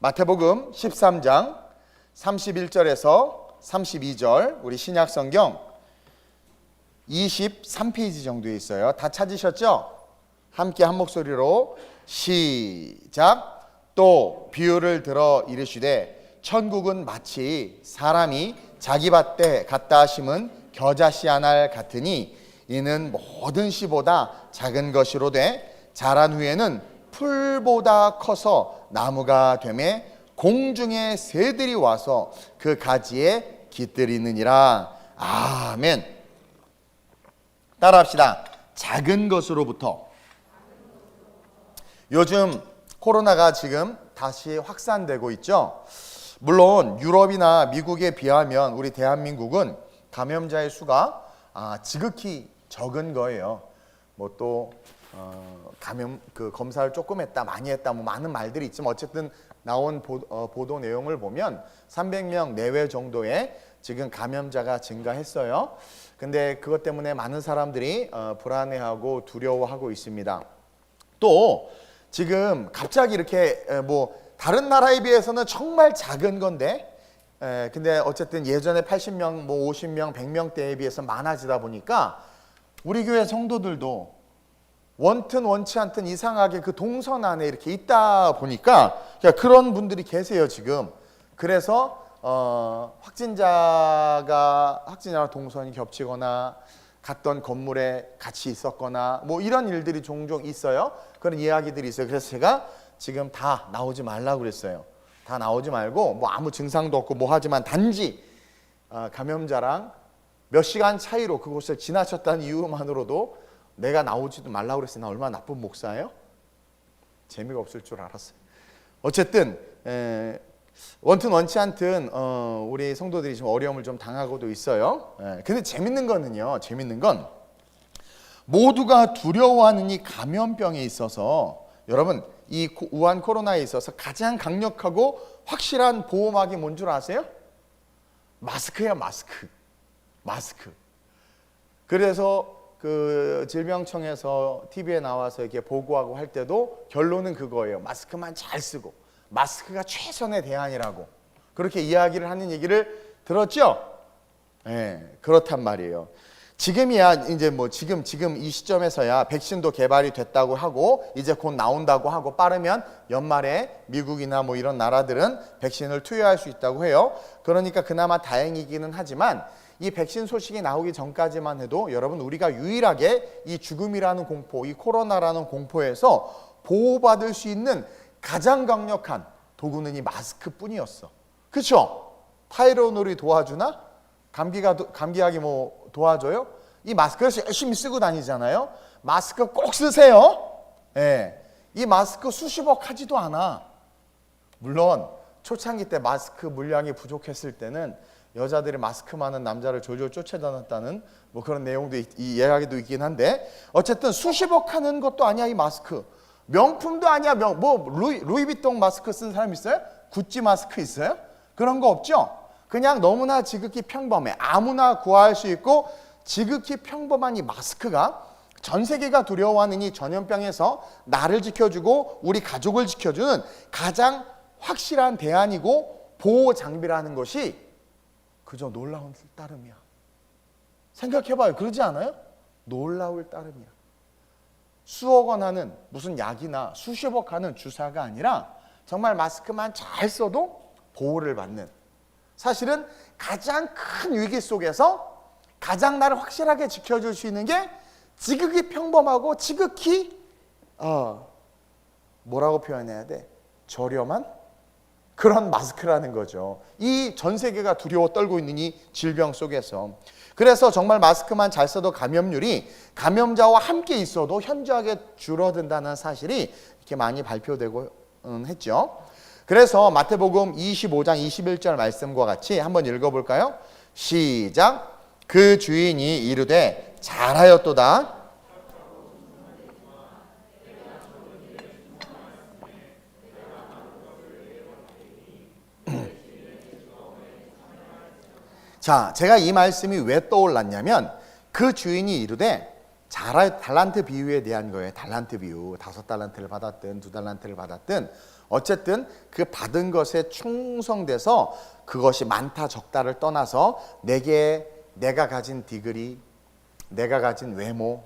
마태복음 13장 31절에서 32절 우리 신약성경 23페이지 정도에 있어요. 다 찾으셨죠? 함께 한 목소리로 시작. 또 비유를 들어 이르시되 천국은 마치 사람이 자기 밭에 갖다 심은 겨자씨 한 알 같으니 이는 모든 씨보다 작은 것이로되 자란 후에는 풀보다 커서 나무가 되매 공중의 새들이 와서 그 가지에 깃들이느니라. 아멘. 따라합시다. 작은 것으로부터. 요즘 코로나가 지금 다시 확산되고 있죠. 물론 유럽이나 미국에 비하면 우리 대한민국은 감염자의 수가 지극히 적은 거예요. 뭐 또 감염 검사를 조금 했다, 많이 했다, 뭐 많은 말들이 있지만 어쨌든 나온 보도 내용을 보면 300명 내외 정도의 지금 감염자가 증가했어요. 근데 그것 때문에 많은 사람들이 불안해하고 두려워하고 있습니다. 또 지금 갑자기 이렇게 뭐 다른 나라에 비해서는 정말 작은 건데 근데 어쨌든 예전에 80명, 뭐 50명, 100명대에 비해서 많아지다 보니까 우리 교회 성도들도 원튼 원치 않든 이상하게 그 동선 안에 이렇게 있다 보니까 그런 분들이 계세요 지금. 그래서 확진자랑 동선이 겹치거나 갔던 건물에 같이 있었거나 뭐 이런 일들이 종종 있어요. 그런 이야기들이 있어요. 그래서 제가 지금 다 나오지 말라고 그랬어요. 다 나오지 말고 뭐 아무 증상도 없고 뭐 하지만 단지 감염자랑 몇 시간 차이로 그곳을 지나쳤다는 이유만으로도 내가 나오지도 말라고 그랬어요. 나 얼마나 나쁜 목사예요? 재미가 없을 줄 알았어요. 어쨌든 원튼 원치 않든 우리 성도들이 좀 어려움을 좀 당하고도 있어요. 근데 재밌는 건 모두가 두려워하는 이 감염병에 있어서 여러분 이 우한 코로나에 있어서 가장 강력하고 확실한 보호막이 뭔 줄 아세요? 마스크야, 마스크. 그래서 그 질병청에서 TV에 나와서 이렇게 보고하고 할 때도 결론은 그거예요. 마스크만 잘 쓰고 마스크가 최선의 대안이라고 그렇게 이야기를 하는 얘기를 들었죠? 그렇단 말이에요. 지금이야 이제 뭐 지금 이 시점에서야 백신도 개발이 됐다고 하고 이제 곧 나온다고 하고 빠르면 연말에 미국이나 뭐 이런 나라들은 백신을 투여할 수 있다고 해요. 그러니까 그나마 다행이기는 하지만 이 백신 소식이 나오기 전까지만 해도 여러분 우리가 유일하게 이 죽음이라는 공포, 이 코로나라는 공포에서 보호받을 수 있는 가장 강력한 도구는 이 마스크뿐이었어. 그렇죠? 타이레놀이 도와주나? 감기약이 뭐 도와줘요? 이 마스크를 열심히 쓰고 다니잖아요. 마스크 꼭 쓰세요. 이 마스크 수십억 하지도 않아. 물론 초창기 때 마스크 물량이 부족했을 때는 여자들이 마스크 많은 남자를 졸졸 쫓아다녔다는 뭐 그런 내용도 이 이야기도 있긴 한데 어쨌든 수십억 하는 것도 아니야 이 마스크. 명품도 아니야. 뭐 루이비통 마스크 쓴 사람 있어요? 구찌 마스크 있어요? 그런 거 없죠? 그냥 너무나 지극히 평범해. 아무나 구할 수 있고 지극히 평범한 이 마스크가 전 세계가 두려워하는 이 전염병에서 나를 지켜주고 우리 가족을 지켜주는 가장 확실한 대안이고 보호 장비라는 것이 그저 놀라운 따름이야. 생각해봐요. 그러지 않아요? 놀라울 따름이야. 수억 원 하는 무슨 약이나 수십억 하는 주사가 아니라 정말 마스크만 잘 써도 보호를 받는, 사실은 가장 큰 위기 속에서 가장 나를 확실하게 지켜줄 수 있는 게 지극히 평범하고 지극히 뭐라고 표현해야 돼? 저렴한 그런 마스크라는 거죠. 이 전 세계가 두려워 떨고 있는 이 질병 속에서. 그래서 정말 마스크만 잘 써도 감염률이 감염자와 함께 있어도 현저하게 줄어든다는 사실이 이렇게 많이 발표되고 했죠. 그래서 마태복음 25장 21절 말씀과 같이 한번 읽어볼까요? 시작. 그 주인이 이르되 잘하였도다. 자, 제가 이 말씀이 왜 떠올랐냐면 그 주인이 이르되 달란트 비유에 대한 거예요. 달란트 비유. 5달란트를 받았든 2달란트를 받았든 어쨌든 그 받은 것에 충성돼서 그것이 많다 적다를 떠나서 내가 가진 디그리, 내가 가진 외모,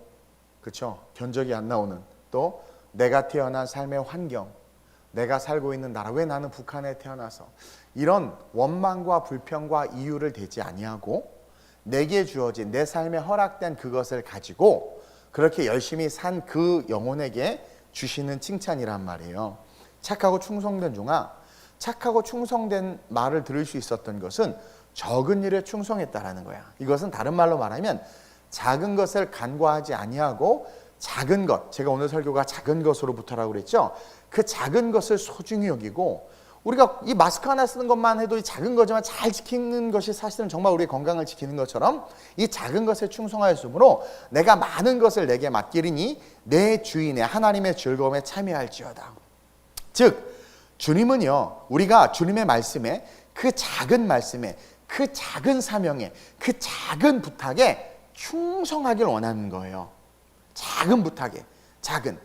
그렇죠? 견적이 안 나오는, 또 내가 태어난 삶의 환경, 내가 살고 있는 나라, 왜 나는 북한에 태어나서, 이런 원망과 불평과 이유를 대지 아니하고 내게 주어진 내 삶에 허락된 그것을 가지고 그렇게 열심히 산 그 영혼에게 주시는 칭찬이란 말이에요. 착하고 충성된 종아, 착하고 충성된 말을 들을 수 있었던 것은 적은 일에 충성했다라는 거야. 이것은 다른 말로 말하면 작은 것을 간과하지 아니하고 작은 것, 제가 오늘 설교가 작은 것으로부터라고 그랬죠. 그 작은 것을 소중히 여기고, 우리가 이 마스크 하나 쓰는 것만 해도 이 작은 거지만 잘 지키는 것이 사실은 정말 우리의 건강을 지키는 것처럼 이 작은 것에 충성하였으므로 내가 많은 것을 내게 맡기리니 내 주인의 하나님의 즐거움에 참여할지어다. 즉 주님은요, 우리가 주님의 말씀에, 그 작은 말씀에, 그 작은 사명에, 그 작은 부탁에 충성하길 원하는 거예요. 작은 부탁에, 작은,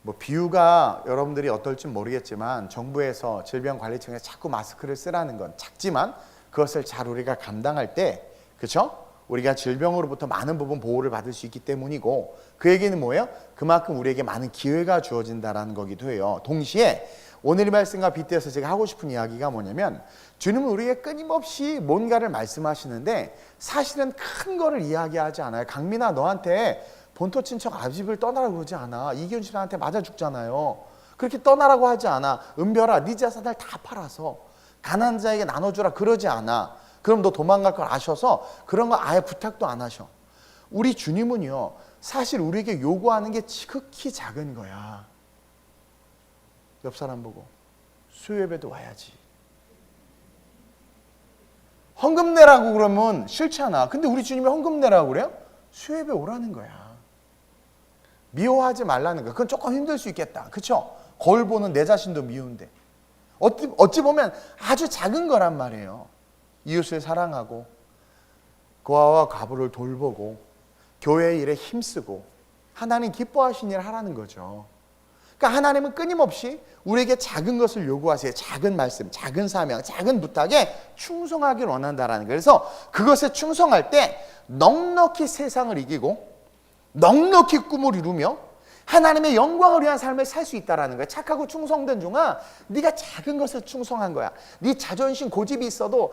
뭐 비유가 여러분들이 어떨지 모르겠지만 정부에서 질병관리청에서 자꾸 마스크를 쓰라는 건 작지만 그것을 잘 우리가 감당할 때, 그렇죠? 우리가 질병으로부터 많은 부분 보호를 받을 수 있기 때문이고, 그 얘기는 뭐예요? 그만큼 우리에게 많은 기회가 주어진다라는 거기도 해요. 동시에 오늘 이 말씀과 빗대어서 제가 하고 싶은 이야기가 뭐냐면, 주님은 우리에게 끊임없이 뭔가를 말씀하시는데 사실은 큰 거를 이야기하지 않아요. 강민아, 너한테 본토 친척 아집을 떠나라고 그러지 않아. 이기훈 씨한테 맞아 죽잖아요. 그렇게 떠나라고 하지 않아. 은별아, 네 자산을 다 팔아서 가난한 자에게 나눠주라 그러지 않아. 그럼 너 도망갈 걸 아셔서 그런 거 아예 부탁도 안 하셔. 우리 주님은요, 사실 우리에게 요구하는 게 지극히 작은 거야. 옆 사람 보고 수요예배도 와야지. 헌금 내라고 그러면 싫잖아. 근데 우리 주님이 헌금 내라고 그래요? 수요예배 오라는 거야. 미워하지 말라는 거야. 그건 조금 힘들 수 있겠다. 그렇죠? 거울 보는 내 자신도 미운데. 어찌 보면 아주 작은 거란 말이에요. 이웃을 사랑하고 고아와 과부를 돌보고 교회의 일에 힘쓰고 하나님 기뻐하신 일을 하라는 거죠. 그러니까 하나님은 끊임없이 우리에게 작은 것을 요구하세요. 작은 말씀, 작은 사명, 작은 부탁에 충성하길 원한다라는 거예요. 그래서 그것에 충성할 때 넉넉히 세상을 이기고 넉넉히 꿈을 이루며 하나님의 영광을 위한 삶을 살 수 있다라는 거야. 착하고 충성된 종아, 네가 작은 것에 충성한 거야. 네 자존심 고집이 있어도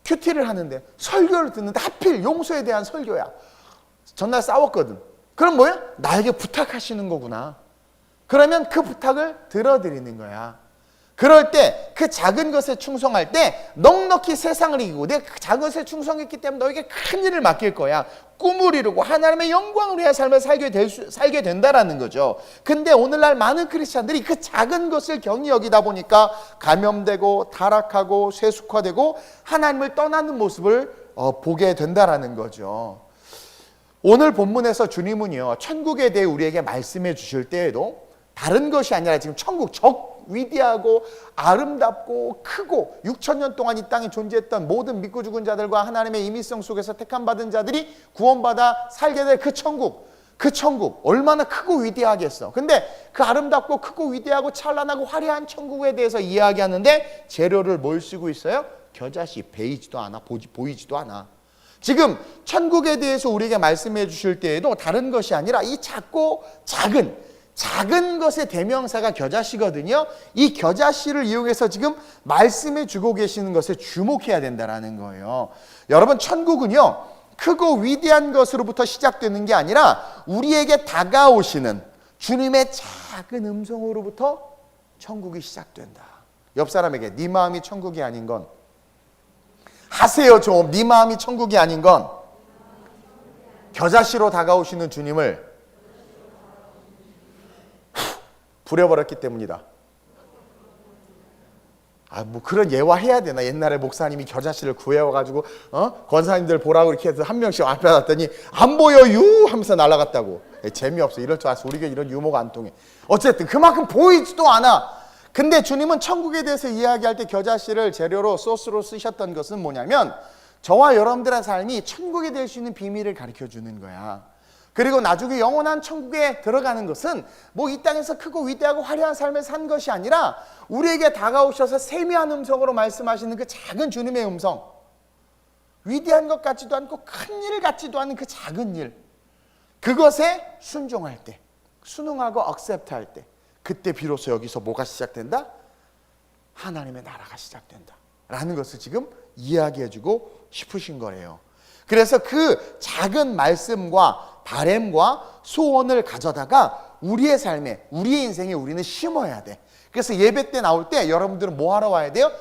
큐티를 하는데, 설교를 듣는데 하필 용서에 대한 설교야. 전날 싸웠거든. 그럼 뭐야? 나에게 부탁하시는 거구나. 그러면 그 부탁을 들어드리는 거야. 그럴 때 그 작은 것에 충성할 때 넉넉히 세상을 이기고, 내가 그 작은 것에 충성했기 때문에 너에게 큰 일을 맡길 거야. 꿈을 이루고 하나님의 영광을 위한 삶을 살게 된다라는 거죠. 근데 오늘날 많은 크리스찬들이 그 작은 것을 경히 여기다 보니까 감염되고 타락하고 세속화되고 하나님을 떠나는 모습을 보게 된다라는 거죠. 오늘 본문에서 주님은요, 천국에 대해 우리에게 말씀해 주실 때에도 다른 것이 아니라 지금 천국, 위대하고 아름답고 크고 6,000년 동안 이 땅에 존재했던 모든 믿고 죽은 자들과 하나님의 임의성 속에서 택함받은 자들이 구원받아 살게 될 그 천국 얼마나 크고 위대하겠어. 근데 그 아름답고 크고 위대하고 찬란하고 화려한 천국에 대해서 이야기하는데 재료를 뭘 쓰고 있어요? 겨자씨, 베이지도 않아, 보이지도 않아. 지금 천국에 대해서 우리에게 말씀해 주실 때에도 다른 것이 아니라 이 작고 작은 것의 대명사가 겨자씨거든요. 이 겨자씨를 이용해서 지금 말씀해 주고 계시는 것에 주목해야 된다는 거예요. 여러분, 천국은요, 크고 위대한 것으로부터 시작되는 게 아니라 우리에게 다가오시는 주님의 작은 음성으로부터 천국이 시작된다. 옆 사람에게 네 마음이 천국이 아닌 건, 하세요 좀, 네 마음이 천국이 아닌 건 겨자씨로 다가오시는 주님을 부려버렸기 때문이다. 뭐 그런 예화해야 되나? 옛날에 목사님이 겨자씨를 구해와가지고 권사님들 보라고 이렇게 해서 한 명씩 앞에 놨더니 안 보여 유 하면서 날아갔다고. 재미없어. 이럴 줄 알았어. 우리가 이런 유머가 안 통해. 어쨌든 그만큼 보이지도 않아. 근데 주님은 천국에 대해서 이야기할 때 겨자씨를 재료로 소스로 쓰셨던 것은 뭐냐면 저와 여러분들의 삶이 천국이 될 수 있는 비밀을 가르쳐 주는 거야. 그리고 나중에 영원한 천국에 들어가는 것은 뭐 이 땅에서 크고 위대하고 화려한 삶을 산 것이 아니라 우리에게 다가오셔서 세미한 음성으로 말씀하시는 그 작은 주님의 음성, 위대한 것 같지도 않고 큰 일 같지도 않은 그 작은 일, 그것에 순종할 때, 순응하고 억셉트할 때, 그때 비로소 여기서 뭐가 시작된다? 하나님의 나라가 시작된다 라는 것을 지금 이야기해주고 싶으신 거예요. 그래서 그 작은 말씀과 바램과 소원을 가져다가 우리의 삶에, 우리의 인생에 우리는 심어야 돼. 그래서 예배 때 나올 때 여러분들은 뭐 하러 와야 돼요?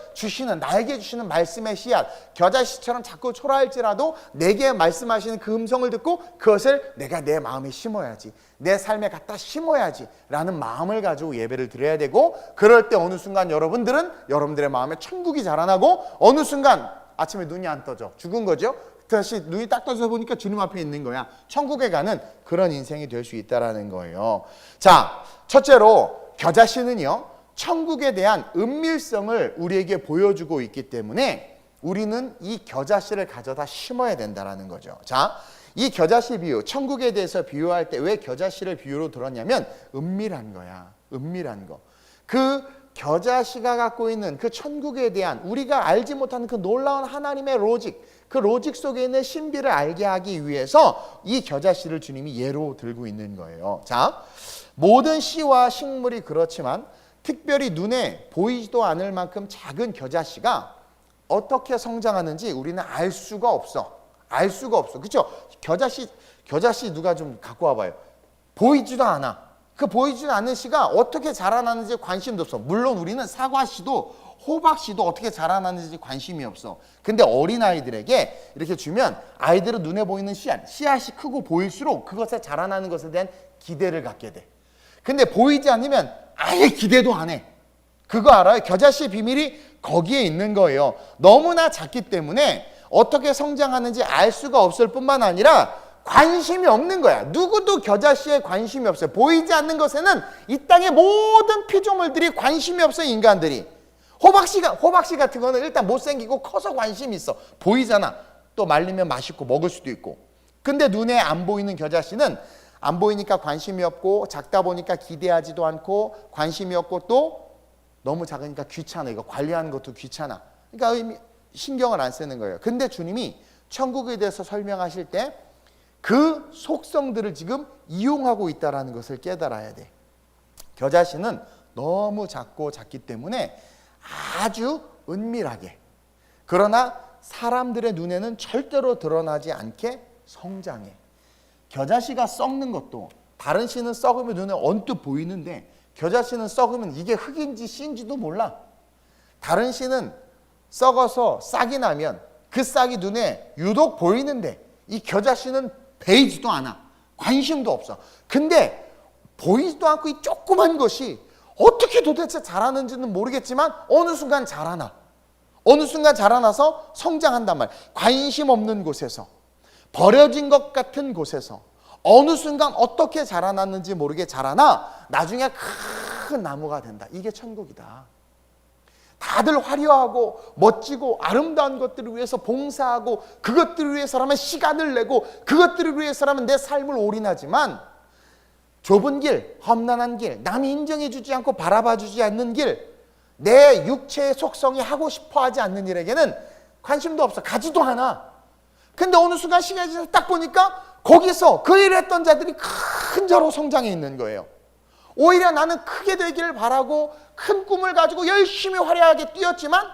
나에게 주시는 말씀의 씨앗, 겨자씨처럼 자꾸 초라할지라도 내게 말씀하시는 그 음성을 듣고 그것을 내가 내 마음에 심어야지, 내 삶에 갖다 심어야지 라는 마음을 가지고 예배를 드려야 되고, 그럴 때 어느 순간 여러분들은 여러분들의 마음에 천국이 자라나고, 어느 순간 아침에 눈이 안 떠져 죽은 거죠. 다시 눈이 딱 떠서 보니까 주님 앞에 있는 거야. 천국에 가는 그런 인생이 될 수 있다라는 거예요. 자, 첫째로 겨자씨는요, 천국에 대한 은밀성을 우리에게 보여주고 있기 때문에 우리는 이 겨자씨를 가져다 심어야 된다라는 거죠. 자, 이 겨자씨 비유, 천국에 대해서 비유할 때 왜 겨자씨를 비유로 들었냐면 은밀한 거야. 은밀한 거. 그 겨자씨가 갖고 있는 그 천국에 대한 우리가 알지 못하는 그 놀라운 하나님의 로직, 그 로직 속에 있는 신비를 알게 하기 위해서 이 겨자씨를 주님이 예로 들고 있는 거예요. 자, 모든 씨와 식물이 그렇지만 특별히 눈에 보이지도 않을 만큼 작은 겨자씨가 어떻게 성장하는지 우리는 알 수가 없어. 알 수가 없어. 그렇죠? 겨자씨 누가 좀 갖고 와봐요. 보이지도 않아. 그 보이지도 않는 씨가 어떻게 자라나는지 관심도 없어. 물론 우리는 사과씨도 호박씨도 어떻게 자라나는지 관심이 없어. 근데 어린아이들에게 이렇게 주면 아이들은 눈에 보이는 씨앗이 크고 보일수록 그것에 자라나는 것에 대한 기대를 갖게 돼. 근데 보이지 않으면 아예 기대도 안 해. 그거 알아요? 겨자씨의 비밀이 거기에 있는 거예요. 너무나 작기 때문에 어떻게 성장하는지 알 수가 없을 뿐만 아니라 관심이 없는 거야. 누구도 겨자씨에 관심이 없어요. 보이지 않는 것에는 이 땅의 모든 피조물들이 관심이 없어요. 인간들이. 호박씨 같은 거는 일단 못생기고 커서 관심이 있어. 보이잖아. 또 말리면 맛있고 먹을 수도 있고. 근데 눈에 안 보이는 겨자씨는 안 보이니까 관심이 없고, 작다 보니까 기대하지도 않고, 관심이 없고, 또 너무 작으니까 귀찮아. 이거 관리하는 것도 귀찮아. 그러니까 신경을 안 쓰는 거예요. 근데 주님이 천국에 대해서 설명하실 때 그 속성들을 지금 이용하고 있다는 것을 깨달아야 돼. 겨자씨는 너무 작기 때문에 아주 은밀하게, 그러나 사람들의 눈에는 절대로 드러나지 않게 성장해. 겨자씨가 썩는 것도, 다른 씨는 썩으면 눈에 언뜻 보이는데 겨자씨는 썩으면 이게 흙인지 씨인지도 몰라. 다른 씨는 썩어서 싹이 나면 그 싹이 눈에 유독 보이는데 이 겨자씨는 베이지도 않아. 관심도 없어. 근데 보이지도 않고 이 조그만 것이 어떻게 도대체 자라는지는 모르겠지만 어느 순간 자라나. 어느 순간 자라나서 성장한단 말이야. 관심 없는 곳에서, 버려진 것 같은 곳에서 어느 순간 어떻게 자라났는지 모르게 자라나 나중에 큰 나무가 된다. 이게 천국이다. 다들 화려하고 멋지고 아름다운 것들을 위해서 봉사하고 그것들을 위해서라면 시간을 내고 그것들을 위해서라면 내 삶을 올인하지만 좁은 길, 험난한 길, 남이 인정해 주지 않고 바라봐 주지 않는 길, 내 육체의 속성이 하고 싶어 하지 않는 일에게는 관심도 없어. 가지도 않아. 근데 어느 순간 시간이 지나서 딱 보니까 거기서 그 일을 했던 자들이 큰 자로 성장해 있는 거예요. 오히려 나는 크게 되기를 바라고 큰 꿈을 가지고 열심히 화려하게 뛰었지만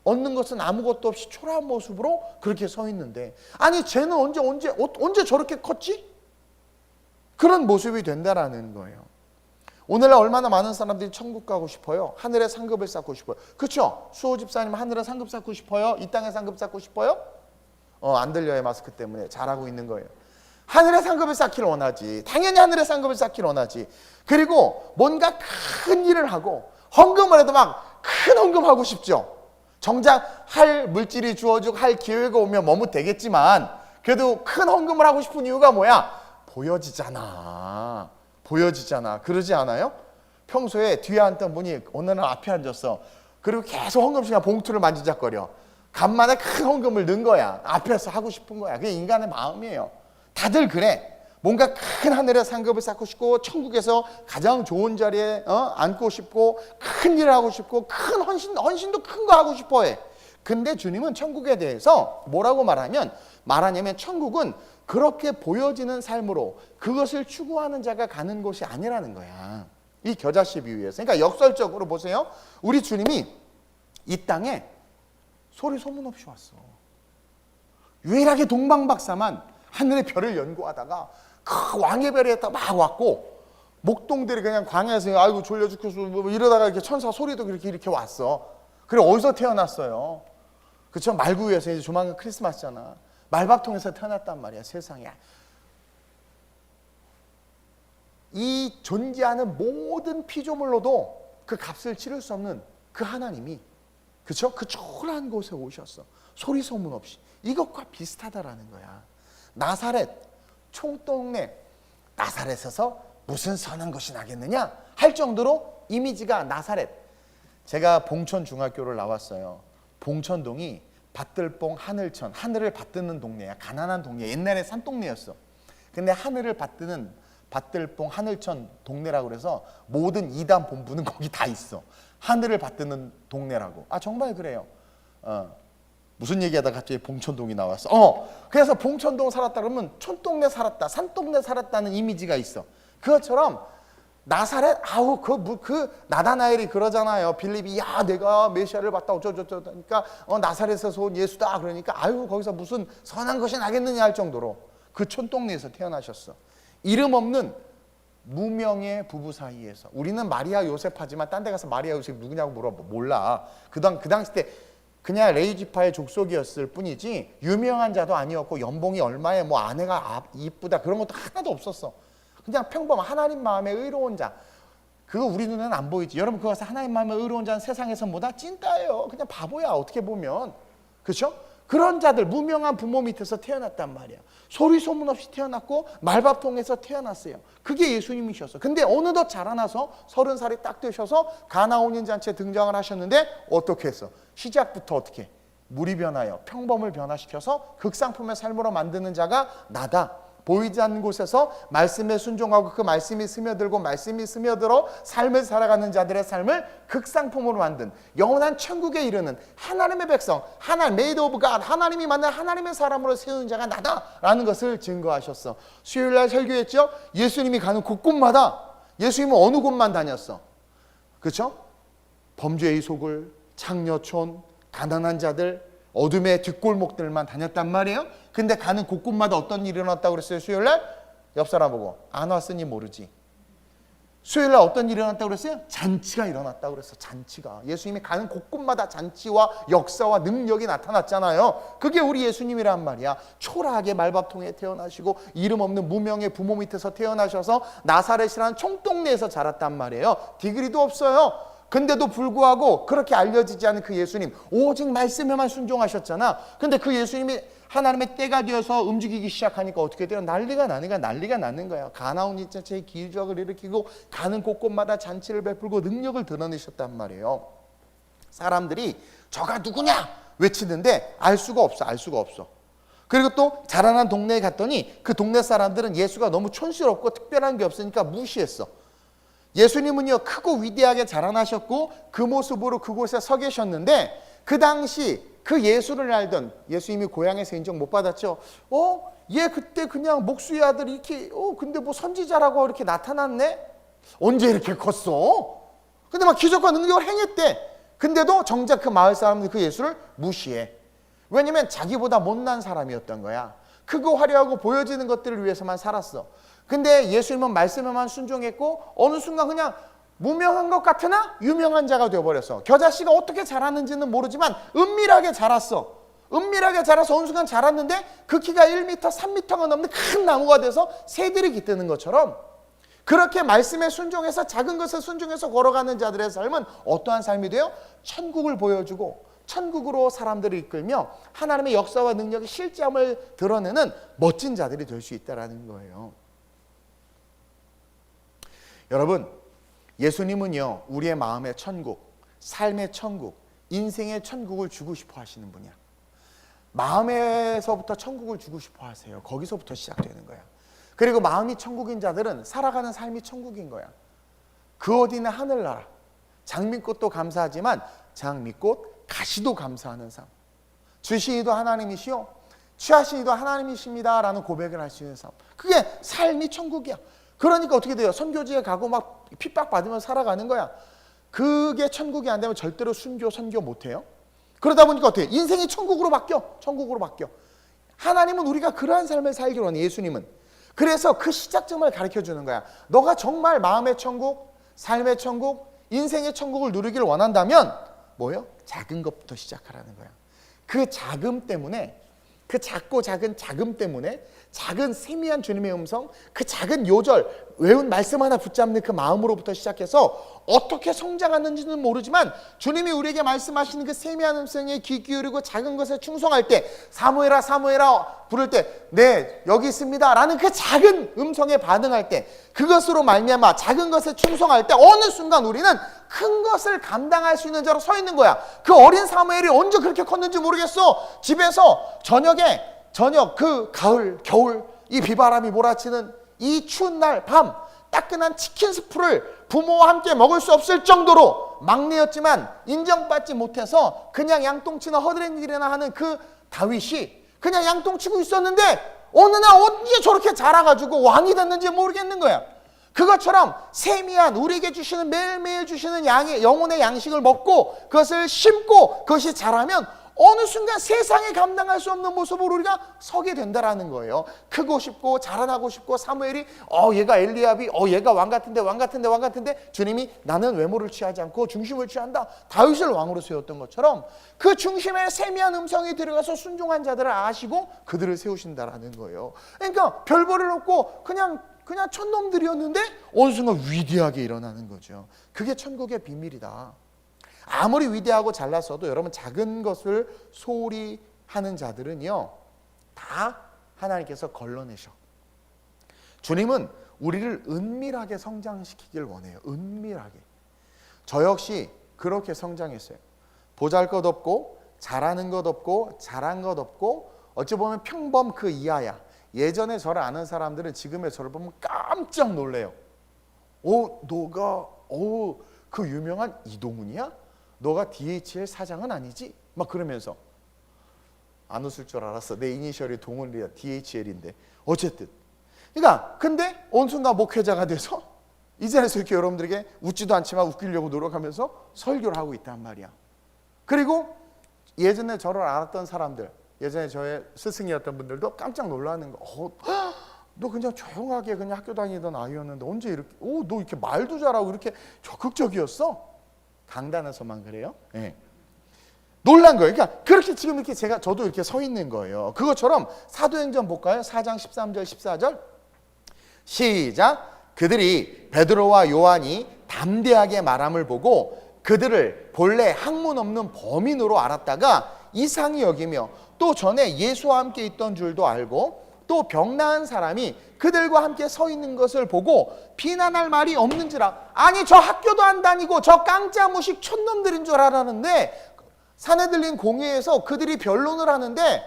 얻는 것은 아무것도 없이 초라한 모습으로 그렇게 서 있는데, 아니 쟤는 언제 저렇게 컸지? 그런 모습이 된다라는 거예요. 오늘날 얼마나 많은 사람들이 천국 가고 싶어요. 하늘의 상급을 쌓고 싶어요. 그렇죠? 수호 집사님 하늘의 상급 쌓고 싶어요? 이 땅의 상급 쌓고 싶어요? 안 들려요. 마스크 때문에. 잘하고 있는 거예요. 하늘의 상급을 쌓기를 원하지. 당연히 하늘의 상급을 쌓기를 원하지. 그리고 뭔가 큰 일을 하고 헌금을 해도 막 큰 헌금하고 싶죠. 정작 할 물질이 주어지고 할 기회가 오면 머뭇대겠지만 그래도 큰 헌금을 하고 싶은 이유가 뭐야? 보여지잖아. 그러지 않아요? 평소에 뒤에 앉던 분이 어느 날 앞에 앉았어. 그리고 계속 헌금 시간 봉투를 만지작거려. 간만에 큰 헌금을 넣은 거야. 앞에서 하고 싶은 거야. 그게 인간의 마음이에요. 다들 그래. 뭔가 큰 하늘의 상급을 쌓고 싶고 천국에서 가장 좋은 자리에 앉고 싶고 큰 일을 하고 싶고 큰 헌신도 큰 거 하고 싶어 해. 근데 주님은 천국에 대해서 뭐라고 말하냐면 천국은 그렇게 보여지는 삶으로 그것을 추구하는 자가 가는 곳이 아니라는 거야. 이 겨자씨 비유에서. 그러니까 역설적으로 보세요. 우리 주님이 이 땅에 소리 소문 없이 왔어. 유일하게 동방박사만 하늘의 별을 연구하다가 그 왕의 별에 막 왔고, 목동들이 그냥 광야에서 아이고 졸려 죽겠어 뭐 이러다가 이렇게 천사 소리도 이렇게 왔어. 그리고 어디서 태어났어요? 그쵸? 말구유에서. 이제 조만간 크리스마스잖아. 말밥통에서 태어났단 말이야. 세상에. 이 존재하는 모든 피조물로도 그 값을 치를 수 없는 그 하나님이, 그쵸? 그 초라한 곳에 오셨어. 소리 소문 없이. 이것과 비슷하다라는 거야. 나사렛, 총동네, 나사렛에서 무슨 선한 것이 나겠느냐 할 정도로 이미지가 나사렛. 제가 봉천 중학교를 나왔어요. 봉천동이 밭들봉 하늘천, 하늘을 받드는 동네야. 가난한 동네. 옛날에 산동네였어. 근데 하늘을 받드는 밭들봉 하늘천 동네라고 그래서 모든 이단 본부는 거기 다 있어. 하늘을 받드는 동네라고. 아 정말 그래요. 무슨 얘기하다 갑자기 봉천동이 나왔어. 그래서 봉천동 살았다 그러면 촌동네 살았다, 산동네 살았다는 이미지가 있어. 그것처럼 나사렛, 그 나다나엘이 그러잖아요. 빌립이 야 내가 메시아를 봤다 어쩌저쩌 하니까 나사렛에서 온 예수다 그러니까 거기서 무슨 선한 것이 나겠느냐 할 정도로 그 촌동네에서 태어나셨어. 이름 없는 무명의 부부 사이에서. 우리는 마리아 요셉 하지만 딴 데 가서 마리아 요셉 누구냐고 물어봐. 몰라. 그 당시 때 그냥 레위지파의 족속이었을 뿐이지 유명한 자도 아니었고 연봉이 얼마에 뭐 아내가 이쁘다 그런 것도 하나도 없었어. 그냥 평범한 하나님 마음에 의로운 자. 그거 우리 눈에는 안 보이지. 여러분 그거 하나님 마음에 의로운 자는 세상에서 보다 찐따예요. 그냥 바보야 어떻게 보면. 그렇죠? 그런 자들, 무명한 부모 밑에서 태어났단 말이야. 소리 소문 없이 태어났고 말밥통에서 태어났어요. 그게 예수님이셨어. 근데 어느덧 자라나서 30살이 딱 되셔서 가나온인 잔치에 등장을 하셨는데 어떻게 했어? 시작부터 어떻게? 물이 변하여 평범을 변화시켜서 극상품의 삶으로 만드는 자가 나다. 보이지 않는 곳에서 말씀에 순종하고 그 말씀이 스며들고 말씀이 스며들어 삶을 살아가는 자들의 삶을 극상품으로 만든 영원한 천국에 이르는 하나님의 백성, made of God, 하나님이 만난 하나님의 사람으로 세우는 자가 나다라는 것을 증거하셨어. 수요일날 설교했죠? 예수님이 가는 곳곳마다 예수님은 어느 곳만 다녔어? 그렇죠? 범죄의 속을, 창녀촌, 가난한 자들, 어둠의 뒷골목들만 다녔단 말이에요. 근데 가는 곳곳마다 어떤 일이 일어났다고 그랬어요? 수요일날? 옆 사람 보고 안 왔으니 모르지. 수요일날 어떤 일이 일어났다고 그랬어요? 잔치가 일어났다고 그랬어. 잔치가. 예수님이 가는 곳곳마다 잔치와 역사와 능력이 나타났잖아요. 그게 우리 예수님이란 말이야. 초라하게 말밥통에 태어나시고 이름 없는 무명의 부모 밑에서 태어나셔서 나사렛이라는 총동네에서 자랐단 말이에요. 디그리도 없어요. 근데도 불구하고 그렇게 알려지지 않은 그 예수님, 오직 말씀에만 순종하셨잖아. 근데 그 예수님이 하나님의 때가 되어서 움직이기 시작하니까 어떻게 돼요? 난리가 나는 거야. 가나온 자체의 기적을 일으키고 가는 곳곳마다 잔치를 베풀고 능력을 드러내셨단 말이에요. 사람들이 저가 누구냐 외치는데 알 수가 없어. 그리고 또 자라난 동네에 갔더니 그 동네 사람들은 예수가 너무 촌스럽고 특별한 게 없으니까 무시했어. 예수님은요 크고 위대하게 자라나셨고 그 모습으로 그곳에 서 계셨는데 그 당시 그 예수를 알던, 예수님이 고향에서 인정 못 받았죠. 얘 그때 그냥 목수의 아들 이렇게 근데 뭐 선지자라고 이렇게 나타났네? 언제 이렇게 컸어? 근데 막 기적과 능력을 행했대. 근데도 정작 그 마을 사람들이 그 예수를 무시해. 왜냐면 자기보다 못난 사람이었던 거야. 크고 화려하고 보여지는 것들을 위해서만 살았어. 근데 예수님은 말씀에만 순종했고 어느 순간 그냥 무명한 것 같으나 유명한 자가 되어버렸어. 겨자씨가 어떻게 자랐는지는 모르지만 은밀하게 자랐어. 은밀하게 자라서 어느 순간 자랐는데 그 키가 1m, 3m가 넘는 큰 나무가 돼서 새들이 깃드는 것처럼 그렇게 말씀에 순종해서 작은 것에 순종해서 걸어가는 자들의 삶은 어떠한 삶이 돼요? 천국을 보여주고 천국으로 사람들을 이끌며 하나님의 역사와 능력의 실제함을 드러내는 멋진 자들이 될 수 있다는 거예요. 여러분, 예수님은요 우리의 마음의 천국, 삶의 천국, 인생의 천국을 주고 싶어 하시는 분이야. 마음에서부터 천국을 주고 싶어 하세요. 거기서부터 시작되는 거야. 그리고 마음이 천국인 자들은 살아가는 삶이 천국인 거야. 그 어디는 하늘나라. 장미꽃도 감사하지만 장미꽃 가시도 감사하는 삶. 주시니도 하나님이시오, 취하시니도 하나님이십니다 라는 고백을 할 수 있는 삶. 그게 삶이 천국이야. 그러니까 어떻게 돼요? 선교지에 가고 막 핍박받으면서 살아가는 거야. 그게 천국이 안 되면 절대로 순교, 선교 못해요. 그러다 보니까 어떻게 해요? 인생이 천국으로 바뀌어. 천국으로 바뀌어. 하나님은 우리가 그러한 삶을 살기로 하는, 예수님은. 그래서 그 시작점을 가르쳐 주는 거야. 너가 정말 마음의 천국, 삶의 천국, 인생의 천국을 누리기를 원한다면 뭐예요? 작은 것부터 시작하라는 거야. 그 자금 때문에, 그 작고 작은 자금 때문에, 작은 세미한 주님의 음성, 그 작은 요절, 외운 말씀 하나 붙잡는 그 마음으로부터 시작해서 어떻게 성장하는지는 모르지만 주님이 우리에게 말씀하시는 그 세미한 음성에 귀 기울이고 작은 것에 충성할 때, 사무엘아 사무엘아 부를 때 네 여기 있습니다 라는 그 작은 음성에 반응할 때, 그것으로 말미암아 작은 것에 충성할 때 어느 순간 우리는 큰 것을 감당할 수 있는 자로 서 있는 거야. 그 어린 사무엘이 언제 그렇게 컸는지 모르겠어. 집에서 저녁 그 가을 겨울 이 비바람이 몰아치는 이 추운 날 밤 따끈한 치킨 스프를 부모와 함께 먹을 수 없을 정도로 막내였지만 인정받지 못해서 그냥 양똥치나 허드렛일이나 하는 그 다윗이 그냥 양똥치고 있었는데 어느 날 언제 저렇게 자라가지고 왕이 됐는지 모르겠는 거야. 그것처럼 세미한 우리에게 주시는, 매일매일 주시는 영혼의 양식을 먹고 그것을 심고 그것이 자라면 어느 순간 세상에 감당할 수 없는 모습으로 우리가 서게 된다라는 거예요. 크고 싶고 자라나고 싶고, 사무엘이 얘가 엘리압이 얘가 왕 같은데 주님이 나는 외모를 취하지 않고 중심을 취한다, 다윗을 왕으로 세웠던 것처럼 그 중심에 세미한 음성이 들어가서 순종한 자들을 아시고 그들을 세우신다라는 거예요. 그러니까 별벌을 없고 그냥 촌놈들이었는데 어느 순간 위대하게 일어나는 거죠. 그게 천국의 비밀이다. 아무리 위대하고 잘났어도 여러분 작은 것을 소홀히 하는 자들은요 다 하나님께서 걸러내셔. 주님은 우리를 은밀하게 성장시키길 원해요. 은밀하게. 저 역시 그렇게 성장했어요. 보잘것없고 잘하는 것 없고 잘한 것 없고 어찌 보면 평범 그 이하야. 예전에 저를 아는 사람들은 지금의 저를 보면 깜짝 놀래요. 너가 그 유명한 이동훈이야? 너가 DHL 사장은 아니지? 막 그러면서. 안 웃을 줄 알았어. 내 이니셜이 동훈이야. DHL인데. 어쨌든. 그러니까 근데 어느 순간 목회자가 돼서 이 자리에서 이렇게 여러분들에게 웃지도 않지만 웃기려고 노력하면서 설교를 하고 있단 말이야. 그리고 예전에 저를 알았던 사람들, 예전에 저의 스승이었던 분들도 깜짝 놀라는 거. 너 그냥 조용하게 그냥 학교 다니던 아이였는데 언제 이렇게 너 이렇게 말도 잘하고 이렇게 적극적이었어? 강단에서만 그래요? 네. 놀란 거예요. 그러니까 그렇게 지금 이렇게 저도 이렇게 서 있는 거예요. 그것처럼 사도행전 볼까요? 4장 13절 14절 시작. 그들이 베드로와 요한이 담대하게 말함을 보고 그들을 본래 학문 없는 범인으로 알았다가 이상히 여기며 또 전에 예수와 함께 있던 줄도 알고 또 병 나은 사람이 그들과 함께 서 있는 것을 보고 비난할 말이 없는지라. 아니 저 학교도 안 다니고 저 깡짜무식 촌놈들인 줄 알았는데 사내들린 공회에서 그들이 변론을 하는데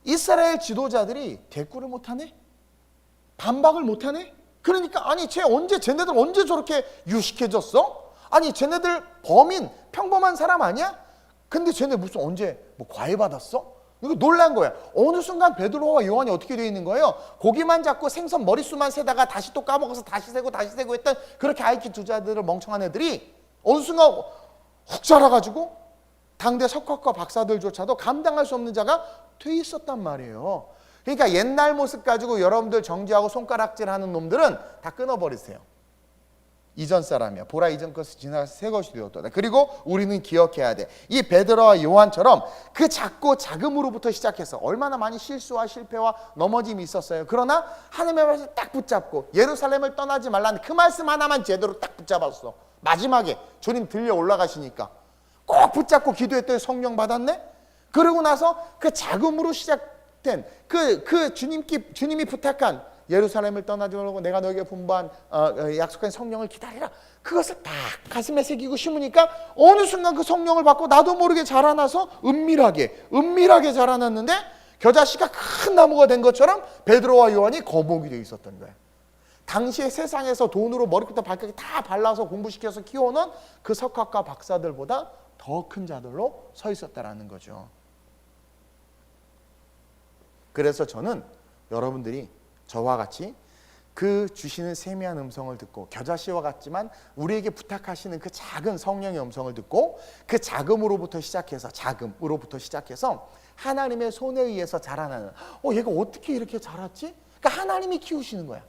이스라엘 지도자들이 대꾸를 못하네? 반박을 못하네? 그러니까 아니 쟤네들 언제 저렇게 유식해졌어? 아니 쟤네들 범인 평범한 사람 아니야? 근데 쟤네 무슨 언제 과외 받았어? 이거 놀란 거야. 어느 순간 베드로와 요한이 어떻게 되어 있는 거예요? 고기만 잡고 생선 머릿수만 세다가 다시 또 까먹어서 다시 세고 했던 그렇게 IQ 두자들을 멍청한 애들이 어느 순간 훅 자라가지고 당대 석학과 박사들조차도 감당할 수 없는 자가 돼 있었단 말이에요. 그러니까 옛날 모습 가지고 여러분들 정지하고 손가락질하는 놈들은 다 끊어버리세요. 이전 사람이야. 보라 이전 것을 지나서 새 것이 되었다. 그리고 우리는 기억해야 돼. 이 베드로와 요한처럼 그 작고 자금으로부터 시작해서 얼마나 많이 실수와 실패와 넘어짐이 있었어요. 그러나 하나님의 말씀을 딱 붙잡고 예루살렘을 떠나지 말라는 그 말씀 하나만 제대로 딱 붙잡았어. 마지막에 주님 들려 올라가시니까 꼭 붙잡고 기도했더니 성령 받았네. 그러고 나서 그 자금으로 시작된 그 주님이 부탁한 예루살렘을 떠나지 말고 내가 너에게 분부한 약속한 성령을 기다리라. 그것을 딱 가슴에 새기고 심으니까 어느 순간 그 성령을 받고 나도 모르게 자라나서 은밀하게 자라났는데 겨자씨가 큰 나무가 된 것처럼 베드로와 요한이 거목이 되어 있었던 거예요. 당시에 세상에서 돈으로 머리부터 발끝까지 다 발라서 공부시켜서 키워놓은 그 석학과 박사들보다 더 큰 자들로 서 있었다라는 거죠. 그래서 저는 여러분들이 저와 같이 그 주시는 세미한 음성을 듣고 겨자씨와 같지만 우리에게 부탁하시는 그 작은 성령의 음성을 듣고 그 자금으로부터 시작해서 하나님의 손에 의해서 자라나는 얘가 어떻게 이렇게 자랐지? 그러니까 하나님이 키우시는 거야.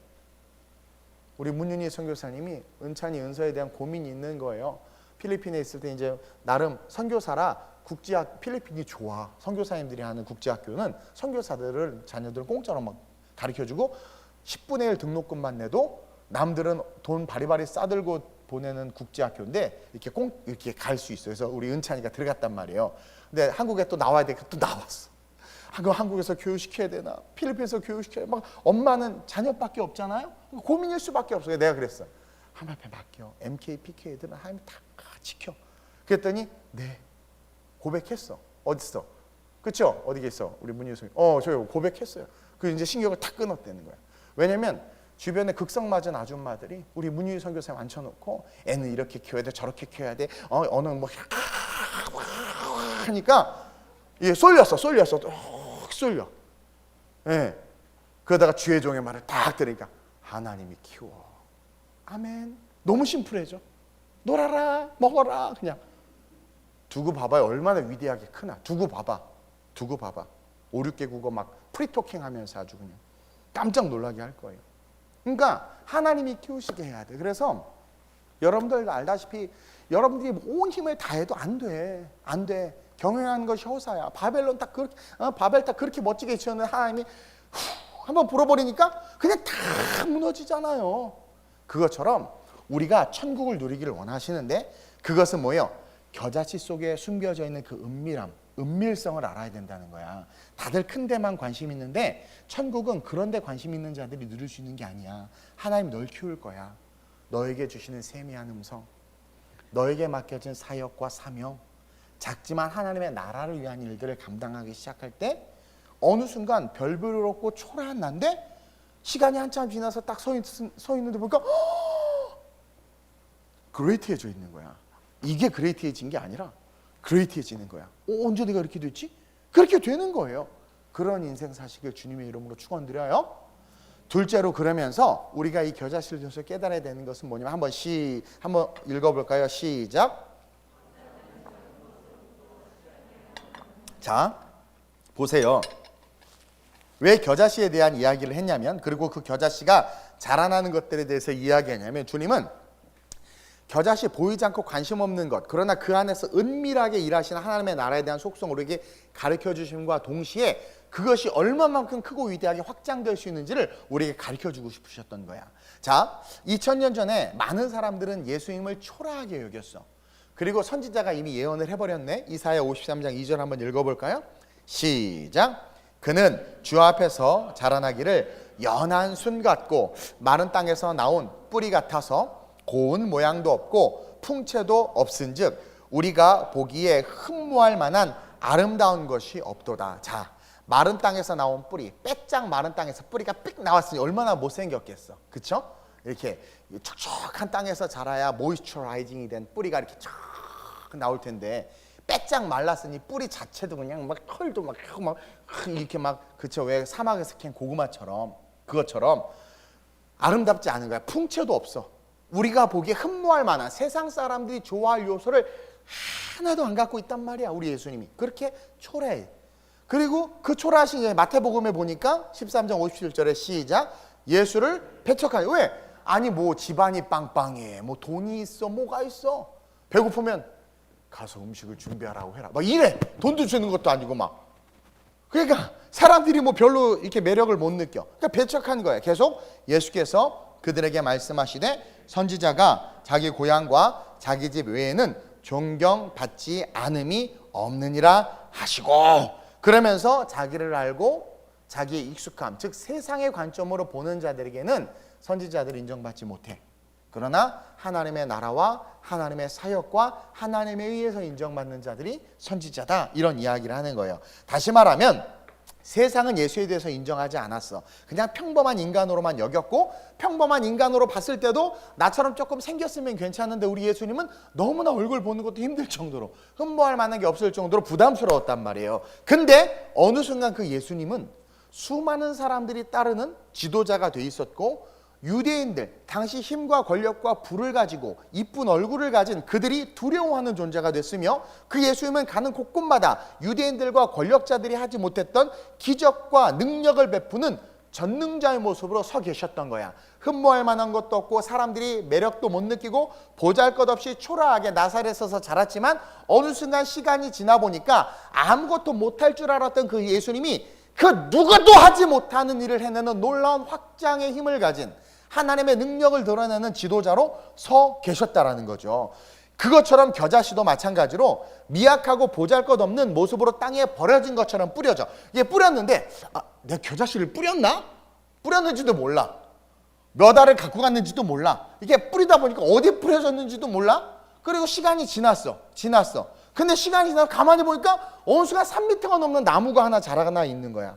우리 문윤희 선교사님이 은찬이 은서에 대한 고민이 있는 거예요. 필리핀에 있을 때 이제 나름 선교사라 필리핀이 좋아. 선교사님들이 하는 국제학교는 선교사들을 자녀들을 공짜로 막 가르쳐주고 10분의 1 등록금만 내도 남들은 돈 바리바리 싸들고 보내는 국제학교인데 이렇게 갈 수 있어요. 그래서 우리 은찬이가 들어갔단 말이에요. 근데 한국에 또 나와야 되니까 또 나왔어. 한국에서 교육시켜야 되나? 필리핀에서 교육시켜야 되나? 막 엄마는 자녀밖에 없잖아요. 고민일 수밖에 없어요. 내가 그랬어. 하나님 앞에 맡겨. MK, PK 애들은 하나님 다 지켜. 그랬더니 네. 고백했어. 어딨어? 그쵸? 어디 계셔? 우리 문희수. 저 고백했어요. 그 이제 신경을 탁 끊었다는 거야. 왜냐면 주변에 극성 맞은 아줌마들이 우리 문희 선교사님 앉혀놓고 애는 이렇게 키워야 돼, 저렇게 키워야 돼. 어느 뭐 하니까 쏠렸어. 쏠려. 예. 그러다가 주의 종의 말을 딱 들으니까 하나님이 키워. 아멘. 너무 심플해져. 놀아라, 먹어라, 그냥. 두고 봐봐요. 얼마나 위대하게 크나. 두고 봐봐. 5, 6개 국어 막 프리토킹 하면서 아주 그냥 깜짝 놀라게 할 거예요. 그러니까 하나님이 키우시게 해야 돼. 그래서 여러분들 알다시피 여러분들이 온 힘을 다해도 안 돼. 경영하는 것이 허사야. 바벨 딱 그렇게 멋지게 지었는데 하나님이 한번 불어버리니까 그냥 다 무너지잖아요. 그것처럼 우리가 천국을 누리기를 원하시는데 그것은 뭐예요? 겨자씨 속에 숨겨져 있는 그 은밀성을 알아야 된다는 거야. 다들 큰 데만 관심 있는데 천국은 그런 데 관심 있는 자들이 누릴 수 있는 게 아니야. 하나님 널 키울 거야. 너에게 주시는 세미한 음성, 너에게 맡겨진 사역과 사명, 작지만 하나님의 나라를 위한 일들을 감당하기 시작할 때 어느 순간 별볼일 없고 초라한 난데 시간이 한참 지나서 딱 서 있는데 보니까 그레이트해져 있는 거야. 이게 그레이트해진 게 아니라 그레이트해지는 거야. 언제 내가 이렇게 됐지? 그렇게 되는 거예요. 그런 인생 사시길 주님의 이름으로 축원드려요. 둘째로 그러면서 우리가 이 겨자씨를 통해서 깨달아야 되는 것은 뭐냐면 한번 읽어볼까요? 시작. 자, 보세요. 왜 겨자씨에 대한 이야기를 했냐면, 그리고 그 겨자씨가 자라나는 것들에 대해서 이야기했냐면, 주님은 겨자씨 보이지 않고 관심 없는 것, 그러나 그 안에서 은밀하게 일하시는 하나님의 나라에 대한 속성을 우리에게 가르쳐 주심과 동시에 그것이 얼마만큼 크고 위대하게 확장될 수 있는지를 우리에게 가르쳐 주고 싶으셨던 거야. 자, 2000년 전에 많은 사람들은 예수님을 초라하게 여겼어. 그리고 선지자가 이미 예언을 해버렸네. 이사야 53장 2절 한번 읽어볼까요? 시작. 그는 주 앞에서 자라나기를 연한 순 같고 마른 땅에서 나온 뿌리 같아서 고운 모양도 없고 풍채도 없은즉 우리가 보기에 흠모할 만한 아름다운 것이 없도다. 자, 마른 땅에서 나온 뿌리, 빼짝 마른 땅에서 뿌리가 삑 나왔으니 얼마나 못생겼겠어. 그쵸? 이렇게 촉촉한 땅에서 자라야 모이스처라이징이 된 뿌리가 이렇게 쫙 나올 텐데 빼짝 말랐으니 뿌리 자체도 그냥 막 털도 막 이렇게 막, 그쵸? 왜 사막에서 캔 고구마처럼, 그것처럼 아름답지 않은 거야. 풍채도 없어. 우리가 보기에 흠모할 만한, 세상 사람들이 좋아할 요소를 하나도 안 갖고 있단 말이야. 우리 예수님이 그렇게 초라해. 그리고 그 초라하신 마태복음에 보니까 13장 57절에 시작. 예수를 배척하니. 왜? 아니 뭐 집안이 빵빵해, 뭐 돈이 있어, 뭐가 있어. 배고프면 가서 음식을 준비하라고 해라, 막 이래. 돈도 주는 것도 아니고 막. 그러니까 사람들이 뭐 별로 이렇게 매력을 못 느껴. 그러니까 배척한 거야. 계속 예수께서 그들에게 말씀하시되 선지자가 자기 고향과 자기 집 외에는 존경받지 않음이 없느니라 하시고, 그러면서 자기를 알고 자기의 익숙함, 즉 세상의 관점으로 보는 자들에게는 선지자들을 인정받지 못해. 그러나 하나님의 나라와 하나님의 사역과 하나님에 의해서 인정받는 자들이 선지자다, 이런 이야기를 하는 거예요. 다시 말하면 세상은 예수에 대해서 인정하지 않았어. 그냥 평범한 인간으로만 여겼고, 평범한 인간으로 봤을 때도 나처럼 조금 생겼으면 괜찮은데 우리 예수님은 너무나 얼굴 보는 것도 힘들 정도로, 흠모할 만한 게 없을 정도로 부담스러웠단 말이에요. 근데 어느 순간 그 예수님은 수많은 사람들이 따르는 지도자가 돼 있었고, 유대인들, 당시 힘과 권력과 부를 가지고 이쁜 얼굴을 가진 그들이 두려워하는 존재가 됐으며, 그 예수님은 가는 곳곳마다 유대인들과 권력자들이 하지 못했던 기적과 능력을 베푸는 전능자의 모습으로 서 계셨던 거야. 흠모할 만한 것도 없고 사람들이 매력도 못 느끼고 보잘것없이 초라하게 나사렛에서 자랐지만, 어느 순간 시간이 지나 보니까 아무것도 못할 줄 알았던 그 예수님이 그 누구도 하지 못하는 일을 해내는 놀라운 확장의 힘을 가진 하나님의 능력을 드러내는 지도자로 서 계셨다라는 거죠. 그것처럼 겨자씨도 마찬가지로 미약하고 보잘것없는 모습으로 땅에 버려진 것처럼 뿌려져. 이게 뿌렸는데 내가 겨자씨를 뿌렸나? 뿌렸는지도 몰라. 몇 알을 갖고 갔는지도 몰라. 이게 뿌리다 보니까 어디 뿌려졌는지도 몰라. 그리고 시간이 지났어. 근데 시간이 지나서 가만히 보니까 어느 순간 3m가 넘는 나무가 하나 자라나 있는 거야.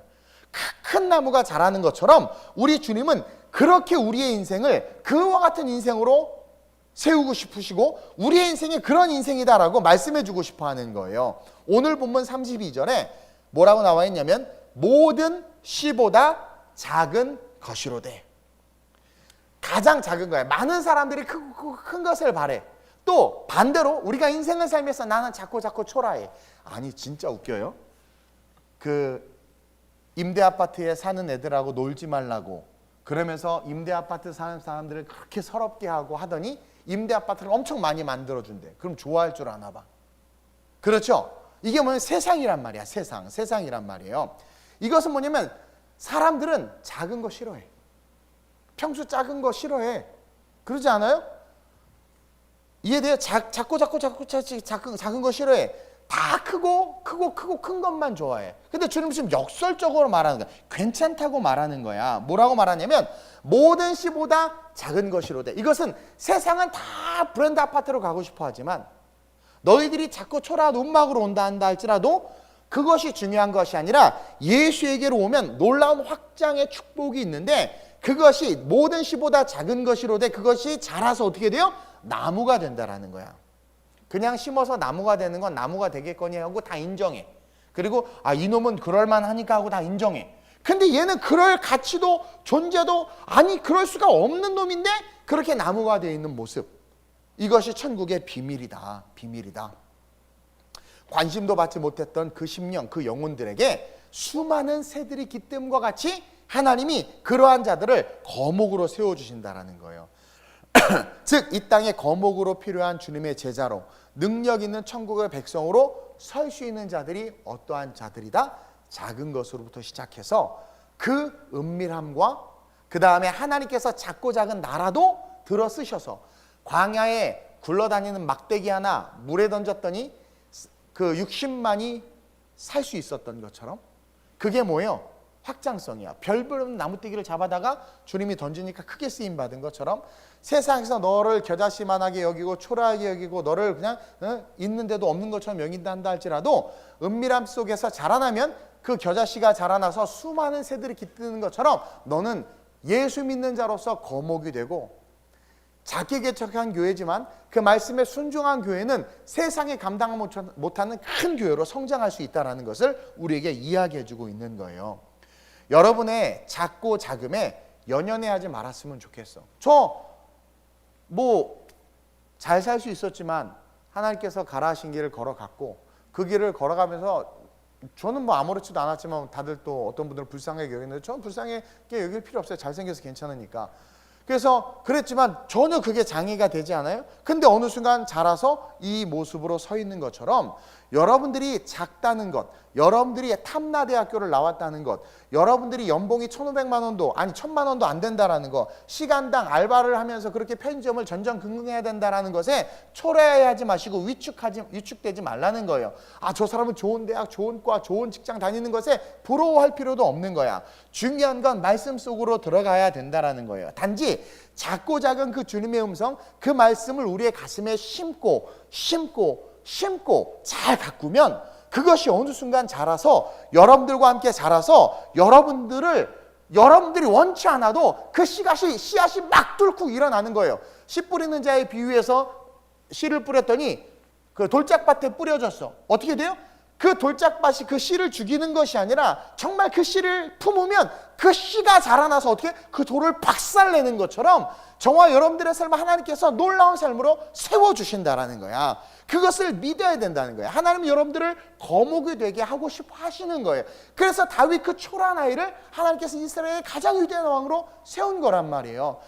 큰 나무가 자라는 것처럼 우리 주님은 그렇게 우리의 인생을 그와 같은 인생으로 세우고 싶으시고, 우리의 인생이 그런 인생이다라고 말씀해 주고 싶어 하는 거예요. 오늘 본문 32절에 뭐라고 나와 있냐면, 모든 씨보다 작은 것이로되. 가장 작은 거야. 많은 사람들이 큰 것을 바래. 또 반대로 우리가 인생을 살면서 나는 자꾸 초라해. 아니 진짜 웃겨요. 그 임대 아파트에 사는 애들하고 놀지 말라고 그러면서 임대 아파트 사는 사람들을 그렇게 서럽게 하고 하더니 임대 아파트를 엄청 많이 만들어준대. 그럼 좋아할 줄 아나 봐. 그렇죠? 이게 뭐냐면 세상이란 말이야. 세상이란 말이에요. 이것은 뭐냐면 사람들은 작은 거 싫어해. 평소 작은 거 싫어해. 그러지 않아요? 이해돼요? 작은 거 싫어해. 다 크고 큰 것만 좋아해. 근데 주님 지금 역설적으로 말하는 거야. 괜찮다고 말하는 거야. 뭐라고 말하냐면, 모든 씨보다 작은 것이로되. 이것은 세상은 다 브랜드 아파트로 가고 싶어 하지만, 너희들이 자꾸 초라한 움막으로 온다 한다 할지라도 그것이 중요한 것이 아니라, 예수에게로 오면 놀라운 확장의 축복이 있는데, 그것이 모든 씨보다 작은 것이로되 그것이 자라서 어떻게 돼요? 나무가 된다라는 거야. 그냥 심어서 나무가 되는 건 나무가 되겠거니 하고 다 인정해. 그리고 이놈은 그럴만하니까 하고 다 인정해. 근데 얘는 그럴 가치도 존재도 그럴 수가 없는 놈인데 그렇게 나무가 되어 있는 모습. 이것이 천국의 비밀이다. 관심도 받지 못했던 그 심령, 그 영혼들에게 수많은 새들이 깃듦과 같이 하나님이 그러한 자들을 거목으로 세워주신다라는 거예요. 즉 이 땅에 거목으로 필요한 주님의 제자로, 능력 있는 천국의 백성으로 설 수 있는 자들이 어떠한 자들이다? 작은 것으로부터 시작해서 그 은밀함과 그 다음에 하나님께서 작고 작은 나라도 들어 쓰셔서 광야에 굴러다니는 막대기 하나 물에 던졌더니 그 60만이 살 수 있었던 것처럼, 그게 뭐예요? 확장성이야. 별별 나무떼기를 잡아다가 주님이 던지니까 크게 쓰임받은 것처럼, 세상에서 너를 겨자씨만하게 여기고 초라하게 여기고 너를 그냥 있는데도 없는 것처럼 여긴다 할지라도, 은밀함 속에서 자라나면 그 겨자씨가 자라나서 수많은 새들이 깃드는 것처럼 너는 예수 믿는 자로서 거목이 되고, 작게 개척한 교회지만 그 말씀에 순종한 교회는 세상에 감당 못하는 큰 교회로 성장할 수 있다는 것을 우리에게 이야기해 주고 있는 거예요. 여러분의 작고 작음에 연연해하지 말았으면 좋겠어. 저 잘 살 수 있었지만 하나님께서 가라 하신 길을 걸어갔고, 그 길을 걸어가면서 저는 아무렇지도 않았지만 다들 또 어떤 분들은 불쌍하게 여기는데, 저는 불쌍하게 여길 필요 없어요. 잘생겨서 괜찮으니까. 그래서 그랬지만 전혀 그게 장애가 되지 않아요. 근데 어느 순간 자라서 이 모습으로 서 있는 것처럼, 여러분들이 작다는 것, 여러분들이 탐나대학교를 나왔다는 것, 여러분들이 연봉이 1,500만 원도 1,000만 원도 안 된다라는 것, 시간당 알바를 하면서 그렇게 편의점을 전전긍긍해야 된다라는 것에 초라해하지 마시고 위축되지 말라는 거예요. 저 사람은 좋은 대학, 좋은 과, 좋은 직장 다니는 것에 부러워할 필요도 없는 거야. 중요한 건 말씀 속으로 들어가야 된다라는 거예요. 단지 작고 작은 그 주님의 음성, 그 말씀을 우리의 가슴에 심고 잘 가꾸면 그 그것이 어느 순간 자라서 여러분들과 함께 자라서 여러분들이 원치 않아도 그 씨앗이 막 뚫고 일어나는 거예요. 씨 뿌리는 자의 비유에서 씨를 뿌렸더니 그 돌짝밭에 뿌려졌어. 어떻게 돼요? 그 돌짝밭이 그 씨를 죽이는 것이 아니라 정말 그 씨를 품으면 그 씨가 자라나서 어떻게 그 돌을 박살내는 것처럼 저와 여러분들의 삶을 하나님께서 놀라운 삶으로 세워주신다라는 거야. 그것을 믿어야 된다는 거예요. 하나님은 여러분들을 거목이 되게 하고 싶어 하시는 거예요. 그래서 다윗 그 초라한 아이를 하나님께서 이스라엘의 가장 위대한 왕으로 세운 거란 말이에요.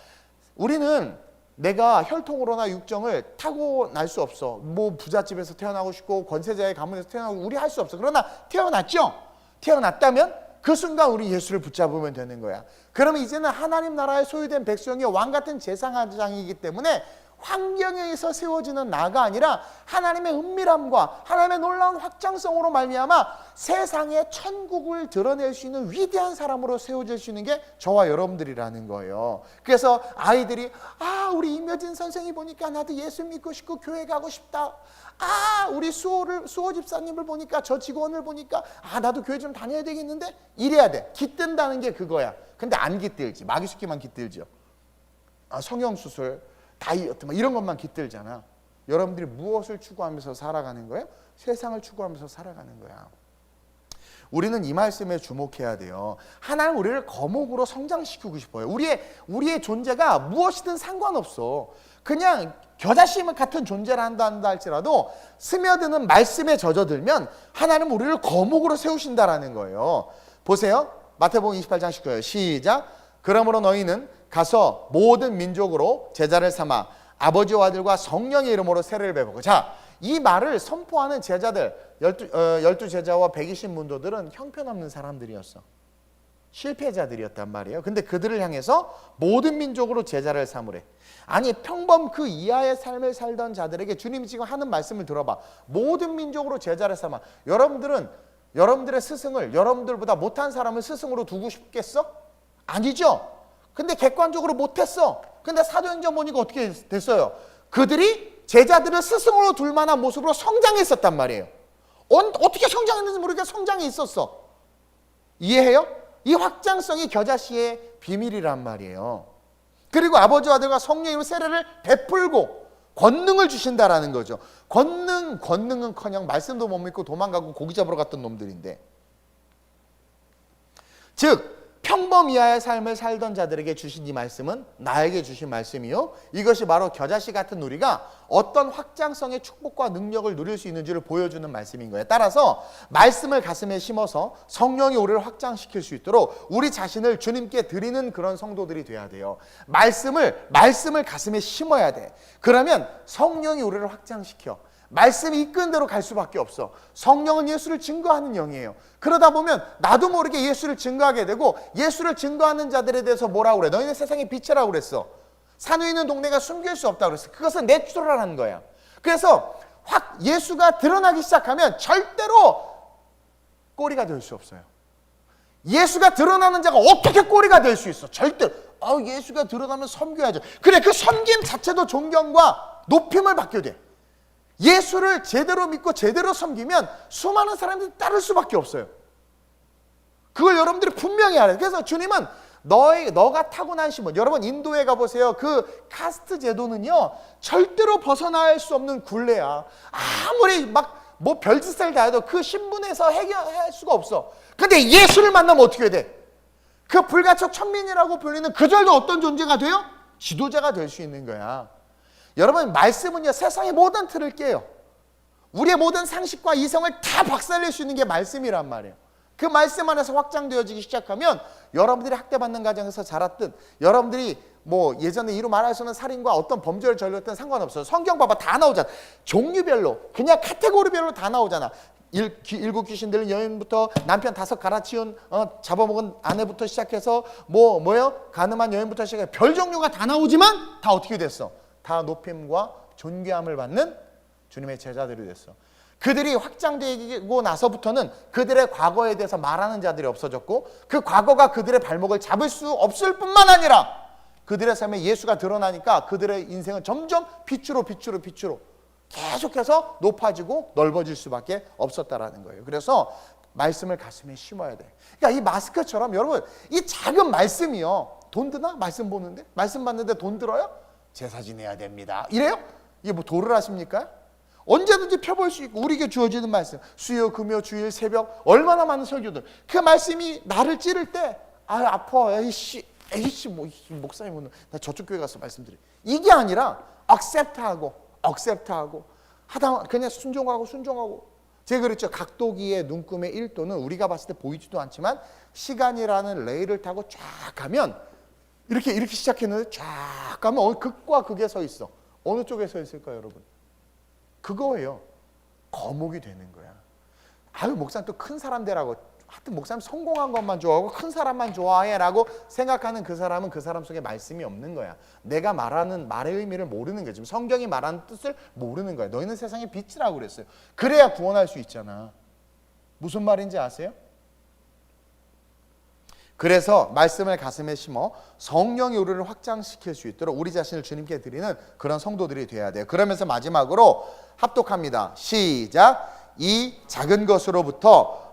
우리는 내가 혈통으로나 육정을 타고날 수 없어. 뭐 부잣집에서 태어나고 싶고 권세자의 가문에서 태어나고 우리 할 수 없어. 그러나 태어났죠? 태어났다면 그 순간 우리 예수를 붙잡으면 되는 거야. 그러면 이제는 하나님 나라에 소유된 백성이 왕 같은 제사장이기 때문에 환경에 의해서 세워지는 나가 아니라 하나님의 은밀함과 하나님의 놀라운 확장성으로 말미암아 세상의 천국을 드러낼 수 있는 위대한 사람으로 세워질 수 있는 게 저와 여러분들이라는 거예요. 그래서 아이들이 우리 임여진 선생이 보니까 나도 예수 믿고 싶고 교회 가고 싶다. 우리 수호 집사님을 보니까 저 직원을 보니까 나도 교회 좀 다녀야 되겠는데 이래야 돼. 깃든다는 게 그거야. 근데 안 깃들지. 마귀숙기만 깃들죠. 성형수술 다이어트 이런 것만 깃들잖아. 여러분들이 무엇을 추구하면서 살아가는 거예요? 세상을 추구하면서 살아가는 거야. 우리는 이 말씀에 주목해야 돼요. 하나님 우리를 거목으로 성장시키고 싶어요. 우리의 존재가 무엇이든 상관없어. 그냥 겨자씨 같은 존재를 한다 할지라도 스며드는 말씀에 젖어들면 하나님 우리를 거목으로 세우신다라는 거예요. 보세요. 마태복음 28장 19절 시작. 그러므로 너희는 가서 모든 민족으로 제자를 삼아 아버지와 아들과 성령의 이름으로 세례를 베푸고. 자, 이 말을 선포하는 제자들 12 제자와 120문도들은 형편없는 사람들이었어. 실패자들이었단 말이에요. 근데 그들을 향해서 모든 민족으로 제자를 삼으래. 아니 평범 그 이하의 삶을 살던 자들에게 주님이 지금 하는 말씀을 들어봐. 모든 민족으로 제자를 삼아. 여러분들의 스승을 여러분들보다 못한 사람을 스승으로 두고 싶겠어? 아니죠. 근데 객관적으로 못했어. 근데 사도행전 보니까 어떻게 됐어요? 그들이 제자들을 스승으로 둘 만한 모습으로 성장했었단 말이에요. 어떻게 성장했는지 모르게 성장이 있었어. 이해해요? 이 확장성이 겨자씨의 비밀이란 말이에요. 그리고 아버지와 아들과 성령으로 세례를 베풀고 권능을 주신다라는 거죠. 권능은커녕 말씀도 못 믿고 도망가고 고기 잡으러 갔던 놈들인데, 즉 평범 이하의 삶을 살던 자들에게 주신 이 말씀은 나에게 주신 말씀이요, 이것이 바로 겨자씨 같은 우리가 어떤 확장성의 축복과 능력을 누릴 수 있는지를 보여주는 말씀인 거예요. 따라서 말씀을 가슴에 심어서 성령이 우리를 확장시킬 수 있도록 우리 자신을 주님께 드리는 그런 성도들이 돼야 돼요. 말씀을 가슴에 심어야 돼. 그러면 성령이 우리를 확장시켜. 말씀이 이끄는 대로 갈 수밖에 없어. 성령은 예수를 증거하는 영이에요. 그러다 보면 나도 모르게 예수를 증거하게 되고, 예수를 증거하는 자들에 대해서 뭐라고 그래? 너희는 세상의 빛이라고 그랬어. 산 위에 있는 동네가 숨길 수 없다고 그랬어. 그것은 내추럴한 거야. 그래서 예수가 드러나기 시작하면 절대로 꼬리가 될 수 없어요. 예수가 드러나는 자가 어떻게 꼬리가 될 수 있어? 절대로. 예수가 드러나면 섬겨야죠. 그래, 그 섬김 자체도 존경과 높임을 받게 돼. 예수를 제대로 믿고 제대로 섬기면 수많은 사람들이 따를 수밖에 없어요. 그걸 여러분들이 분명히 알아요. 그래서 주님은 너가 타고난 신분, 여러분 인도에 가보세요. 그 카스트 제도는요 절대로 벗어날 수 없는 굴레야. 아무리 뭐 별짓을 다 해도 그 신분에서 해결할 수가 없어. 근데 예수를 만나면 어떻게 돼? 그 불가촉 천민이라고 불리는 그들도 어떤 존재가 돼요? 지도자가 될 수 있는 거야. 여러분 말씀은요 세상의 모든 틀을 깨요. 우리의 모든 상식과 이성을 다 박살낼 수 있는 게 말씀이란 말이에요. 그 말씀 안에서 확장되어지기 시작하면 여러분들이 학대받는 가정에서 자랐든, 여러분들이 뭐 예전에 이루 말할 수 없는 살인과 어떤 범죄를 저질렀든 상관없어요. 성경 봐봐, 다 나오잖아. 종류별로, 그냥 카테고리별로 다 나오잖아. 일곱 귀신들은 여인부터 남편 5 갈아치운 잡아먹은 아내부터 시작해서 가늠한 여인부터 시작해서 별 종류가 다 나오지만 다 어떻게 됐어? 다 높임과 존귀함을 받는 주님의 제자들이 됐어. 그들이 확장되고 나서부터는 그들의 과거에 대해서 말하는 자들이 없어졌고, 그 과거가 그들의 발목을 잡을 수 없을 뿐만 아니라 그들의 삶에 예수가 드러나니까 그들의 인생은 점점 빛으로 계속해서 높아지고 넓어질 수밖에 없었다라는 거예요. 그래서 말씀을 가슴에 심어야 돼. 그러니까 이 마스크처럼 여러분 이 작은 말씀이요. 돈 드나? 말씀 보는데? 말씀 받는데 돈 들어요? 제사 지내야 됩니다. 이래요? 이게 뭐 도를 하십니까? 언제든지 펴볼 수 있고 우리에게 주어지는 말씀. 수요, 금요, 주일, 새벽 얼마나 많은 설교들. 그 말씀이 나를 찌를 때 아파. 에이씨 뭐 목사님은 나 저쪽 교회 가서 말씀드려. 이게 아니라 accept하고 하다 그냥 순종하고 제가 그랬죠. 각도기의 눈금의 1도는 우리가 봤을 때 보이지도 않지만 시간이라는 레일을 타고 쫙 가면 이렇게 시작했는데 쫙 가면 극과 극에 서 있어. 어느 쪽에 서 있을까요, 여러분? 그거예요. 거목이 되는 거야. 아유, 목사님 또 큰 사람 되라고. 하여튼 목사님 성공한 것만 좋아하고 큰 사람만 좋아해라고 생각하는 그 사람은 그 사람 속에 말씀이 없는 거야. 내가 말하는 말의 의미를 모르는 거야. 지금 성경이 말하는 뜻을 모르는 거야. 너희는 세상의 빛이라고 그랬어요. 그래야 구원할 수 있잖아. 무슨 말인지 아세요? 그래서 말씀을 가슴에 심어 성령의 우리를 확장시킬 수 있도록 우리 자신을 주님께 드리는 그런 성도들이 돼야 돼요. 그러면서 마지막으로 합독합니다. 시작. 이 작은 것으로부터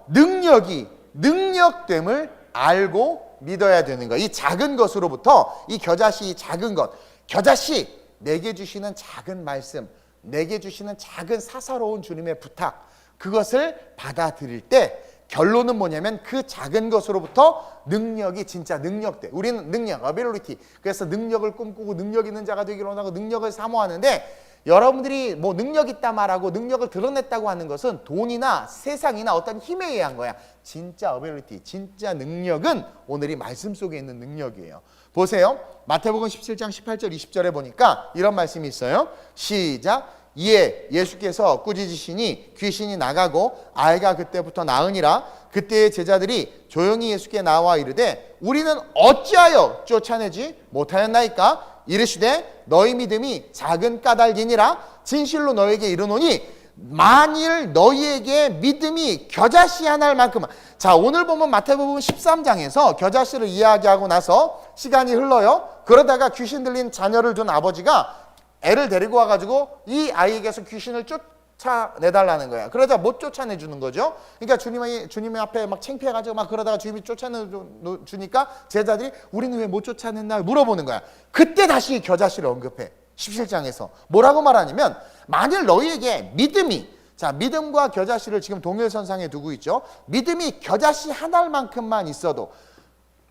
능력됨을 알고 믿어야 되는 거예요. 이 작은 것으로부터 이 겨자씨, 이 작은 것, 겨자씨 내게 주시는 작은 말씀, 내게 주시는 작은 사사로운 주님의 부탁, 그것을 받아들일 때 결론은 뭐냐면 그 작은 것으로부터 능력이 진짜 능력돼. 우리는 능력, ability. 그래서 능력을 꿈꾸고 능력 있는 자가 되기를 원하고 능력을 사모하는데 여러분들이 뭐 능력 있다 말하고 능력을 드러냈다고 하는 것은 돈이나 세상이나 어떤 힘에 의한 거야. 진짜 ability, 진짜 능력은 오늘 이 말씀 속에 있는 능력이에요. 보세요. 마태복음 17장 18절 20절에 보니까 이런 말씀이 있어요. 시작. 이에 예수께서 꾸짖으시니 귀신이 나가고 아이가 그때부터 나으니라. 그때의 제자들이 조용히 예수께 나와 이르되 우리는 어찌하여 쫓아내지 못하였나이까? 이르시되 너희 믿음이 작은 까닭이니라. 진실로 너에게 이르노니 만일 너희에게 믿음이 겨자씨 하나일 만큼은. 자, 오늘 보면 마태복음 13장에서 겨자씨를 이야기하고 나서 시간이 흘러요. 그러다가 귀신 들린 자녀를 둔 아버지가 애를 데리고 와가지고 이 아이에게서 귀신을 쫓아내달라는 거야. 그러다 못 쫓아내주는 거죠. 그러니까 주님의 앞에 막 창피해가지고 막 그러다가 주님이 쫓아내주니까 제자들이 우리는 왜 못 쫓아냈나 물어보는 거야. 그때 다시 겨자씨를 언급해. 17장에서 뭐라고 말하냐면 만일 너희에게 믿음이, 자, 믿음과 겨자씨를 지금 동일선상에 두고 있죠. 믿음이 겨자씨 하나만큼만 있어도,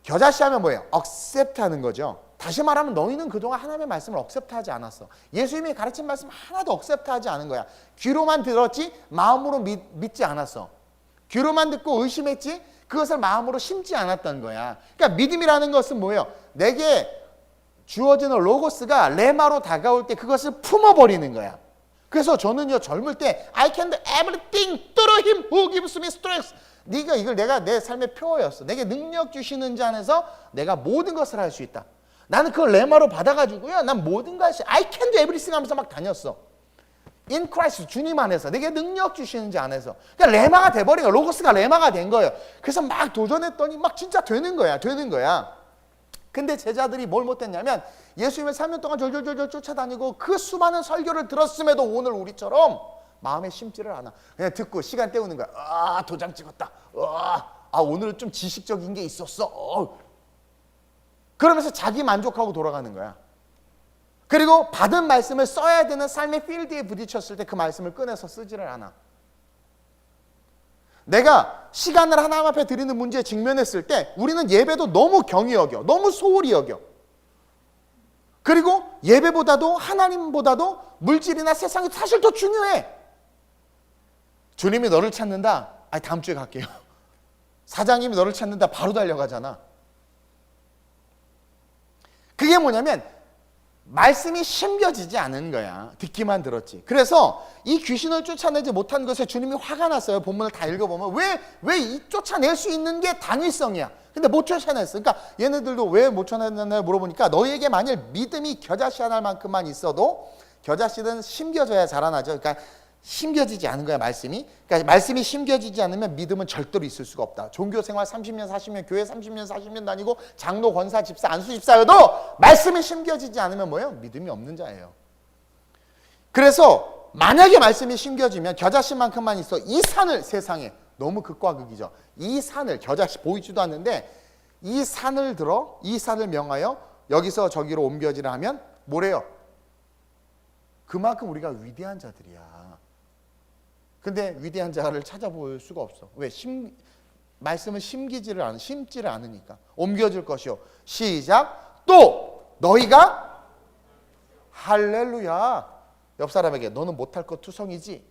겨자씨 하면 뭐예요? accept 하는 거죠. 다시 말하면 너희는 그동안 하나님의 말씀을 억셉트하지 않았어. 예수님이 가르친 말씀 하나도 억셉트하지 않은 거야. 귀로만 들었지 마음으로 믿지 않았어. 귀로만 듣고 의심했지 그것을 마음으로 심지 않았던 거야. 그러니까 믿음이라는 것은 뭐예요? 내게 주어지는 로고스가 레마로 다가올 때 그것을 품어버리는 거야. 그래서 저는요 젊을 때 I can do everything through him who gives me strength. 이걸 내가 내 삶의 표어였어. 내게 능력 주시는 자 안에서 내가 모든 것을 할 수 있다. 나는 그걸 레마로 받아가지고요. 난 모든 것이 I can do everything 하면서 막 다녔어. In Christ, 주님 안에서. 내게 능력 주시는 자 안에서. 그러니까 레마가 돼버린 거야. 로고스가 레마가 된 거예요. 그래서 막 도전했더니 막 진짜 되는 거야. 근데 제자들이 뭘 못했냐면 예수님을 3년 동안 졸졸졸 쫓아다니고 그 수많은 설교를 들었음에도 오늘 우리처럼 마음에 심지를 않아. 그냥 듣고 시간 때우는 거야. 아, 도장 찍었다. 오늘은 좀 지식적인 게 있었어. 그러면서 자기 만족하고 돌아가는 거야. 그리고 받은 말씀을 써야 되는 삶의 필드에 부딪혔을 때 그 말씀을 꺼내서 쓰지를 않아. 내가 시간을 하나님 앞에 드리는 문제에 직면했을 때 우리는 예배도 너무 경히 여겨. 너무 소홀히 여겨. 그리고 예배보다도 하나님보다도 물질이나 세상이 사실 더 중요해. 주님이 너를 찾는다. 다음 주에 갈게요. 사장님이 너를 찾는다. 바로 달려가잖아. 그게 뭐냐면 말씀이 심겨지지 않은 거야. 듣기만 들었지. 그래서 이 귀신을 쫓아내지 못한 것에 주님이 화가 났어요. 본문을 다 읽어보면 왜 이 쫓아낼 수 있는 게 당위성이야. 근데 못 쫓아냈어. 그러니까 얘네들도 왜 못 쫓아냈나 물어보니까 너희에게 만일 믿음이 겨자씨 하나만큼만 있어도, 겨자씨는 심겨져야 자라나죠. 그러니까 심겨지지 않은 거야, 말씀이. 그러니까 말씀이 심겨지지 않으면 믿음은 절대로 있을 수가 없다. 종교생활 30년, 40년, 교회 30년, 40년 다니고 장로, 권사, 집사, 안수 집사여도 말씀이 심겨지지 않으면 뭐예요? 믿음이 없는 자예요. 그래서 만약에 말씀이 심겨지면 겨자씨만큼만 있어 이 산을 세상에 너무 극과 극이죠. 이 산을 겨자씨 보이지도 않는데 이 산을 들어 이 산을 명하여 여기서 저기로 옮겨지라 하면 뭐래요? 그만큼 우리가 위대한 자들이야. 근데 위대한 자를 찾아볼 수가 없어. 왜? 말씀은 심지를 않으니까. 옮겨질 것이요. 시작. 또 너희가 할렐루야. 옆 사람에게 너는 못할 것 투성이지.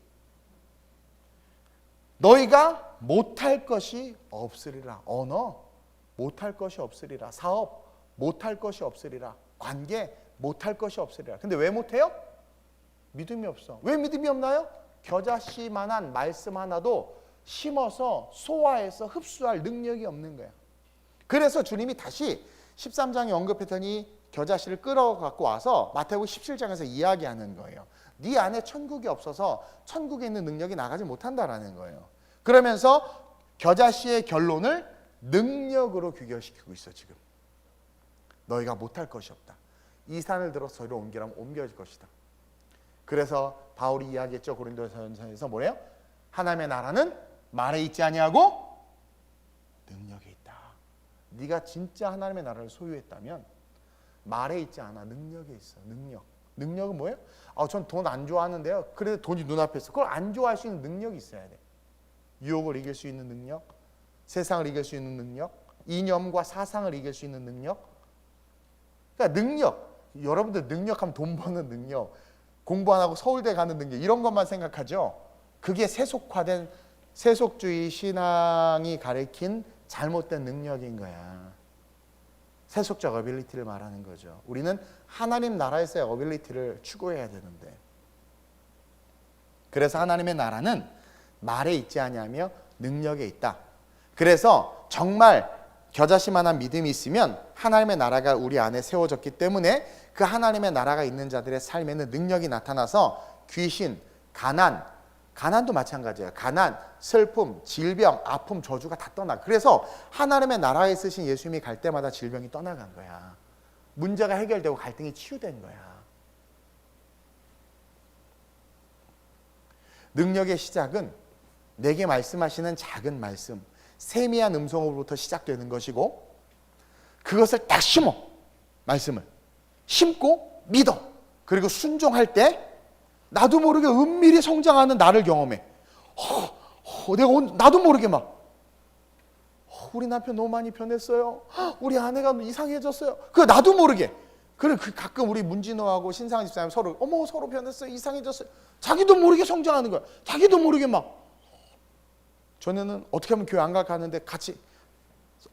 너희가 못할 것이 없으리라. 언어 못할 것이 없으리라. 사업 못할 것이 없으리라. 관계 못할 것이 없으리라. 근데 왜 못해요? 믿음이 없어. 왜 믿음이 없나요? 겨자씨만한 말씀 하나도 심어서 소화해서 흡수할 능력이 없는 거야. 그래서 주님이 다시 13장에 언급했더니 겨자씨를 끌어갖고 와서 마태복음 17장에서 이야기하는 거예요. 네 안에 천국이 없어서 천국에 있는 능력이 나가지 못한다라는 거예요. 그러면서 겨자씨의 결론을 능력으로 귀결시키고 있어 지금. 너희가 못할 것이 없다. 이 산을 들어서 저리로 옮기라면 옮겨질 것이다. 그래서 바울이 이야기했죠. 고린도전서에서 뭐래요? 하나님의 나라는 말에 있지 아니하고 능력에 있다. 네가 진짜 하나님의 나라를 소유했다면 말에 있지 않아. 능력에 있어. 능력은 뭐예요? 전 돈 안 좋아하는데요. 그래도 돈이 눈앞에 있어. 그걸 안 좋아할 수 있는 능력이 있어야 돼. 유혹을 이길 수 있는 능력, 세상을 이길 수 있는 능력, 이념과 사상을 이길 수 있는 능력. 그러니까 능력. 여러분들 능력하면 돈 버는 능력, 공부 안 하고 서울대 가는 능력 이런 것만 생각하죠. 그게 세속주의 신앙이 가리킨 잘못된 능력인 거야. 세속적 어빌리티를 말하는 거죠. 우리는 하나님 나라에서의 어빌리티를 추구해야 되는데, 그래서 하나님의 나라는 말에 있지 아니하며 능력에 있다. 그래서 정말 겨자씨만한 믿음이 있으면 하나님의 나라가 우리 안에 세워졌기 때문에 그 하나님의 나라가 있는 자들의 삶에는 능력이 나타나서 귀신, 가난도 마찬가지예요. 가난, 슬픔, 질병, 아픔, 저주가 다 떠나. 그래서 하나님의 나라에 있으신 예수님이 갈 때마다 질병이 떠나간 거야. 문제가 해결되고 갈등이 치유된 거야. 능력의 시작은 내게 말씀하시는 작은 말씀, 세미한 음성으로부터 시작되는 것이고, 그것을 딱 심어. 말씀을 심고 믿어. 그리고 순종할 때 나도 모르게 은밀히 성장하는 나를 경험해. 나도 모르게 우리 남편 너무 많이 변했어요. 우리 아내가 이상해졌어요. 그거 나도 모르게. 그래, 가끔 우리 문진호하고 신상한 집사님 서로 변했어요. 이상해졌어요. 자기도 모르게 성장하는 거야. 자기도 모르게 전에는 어떻게 하면 교회 안 갈까 하는데 같이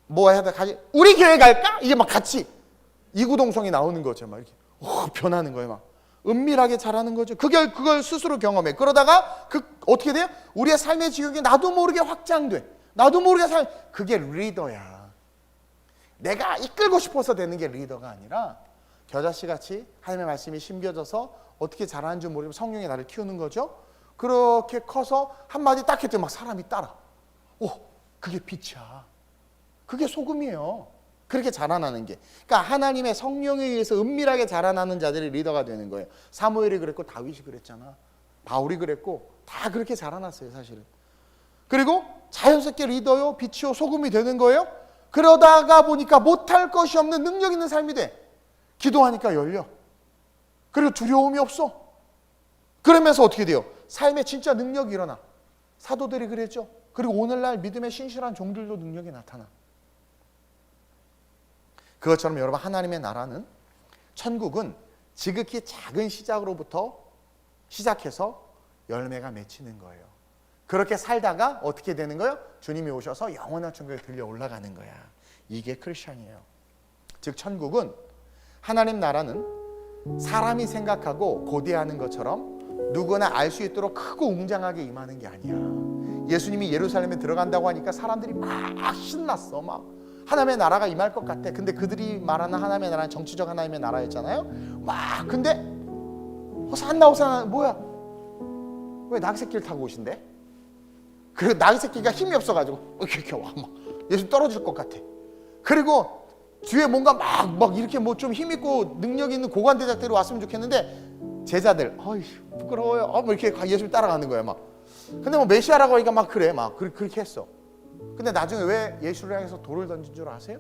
뭐 해야 돼? 같이 우리 교회 갈까? 이게 같이 이구동성이 나오는 거죠. 이렇게 변하는 거예요. 은밀하게 자라는 거죠. 그걸 스스로 경험해. 그러다가 어떻게 돼요? 우리의 삶의 지역이 나도 모르게 확장돼. 나도 모르게 그게 리더야. 내가 이끌고 싶어서 되는 게 리더가 아니라 겨자씨 같이 하나님의 말씀이 심겨져서 어떻게 자라는 줄 모르고 성령이 나를 키우는 거죠. 그렇게 커서 한마디 딱 했더니 사람이 따라. 그게 빛이야. 그게 소금이에요. 그렇게 자라나는 게. 그러니까 하나님의 성령에 의해서 은밀하게 자라나는 자들이 리더가 되는 거예요. 사무엘이 그랬고 다윗이 그랬잖아. 바울이 그랬고 다 그렇게 자라났어요, 사실은. 그리고 자연스럽게 리더요, 빛이요, 소금이 되는 거예요. 그러다가 보니까 못할 것이 없는 능력 있는 삶이 돼. 기도하니까 열려. 그리고 두려움이 없어. 그러면서 어떻게 돼요? 삶에 진짜 능력이 일어나. 사도들이 그랬죠. 그리고 오늘날 믿음의 신실한 종들도 능력이 나타나. 그것처럼 여러분, 하나님의 나라는, 천국은 지극히 작은 시작으로부터 시작해서 열매가 맺히는 거예요. 그렇게 살다가 어떻게 되는 거예요? 주님이 오셔서 영원한 천국에 들려 올라가는 거야. 이게 크리스천이에요. 즉 천국은, 하나님 나라는 사람이 생각하고 고대하는 것처럼 누구나 알 수 있도록 크고 웅장하게 임하는 게 아니야. 예수님이 예루살렘에 들어간다고 하니까 사람들이 막 신났어. 하나님의 나라가 임할 것 같아. 근데 그들이 말하는 하나님의 나라는 정치적 하나님의 나라였잖아요. 근데 호산나 호산나, 뭐야? 왜 낙새끼를 타고 오신대? 그리고 낙새끼가 힘이 없어가지고 이렇게 와, 예수님 떨어질 것 같아. 그리고 뒤에 뭔가 막 이렇게 좀 힘있고 능력 있는 고관 대작들이 왔으면 좋겠는데 제자들 어이 부끄러워요. 뭐 이렇게 예수님 따라가는 거예요. 막. 근데 뭐 메시아라고 하니까 막 그래. 막 그렇게 했어. 근데 나중에 왜 예수를 향해서 돌을 던진 줄 아세요?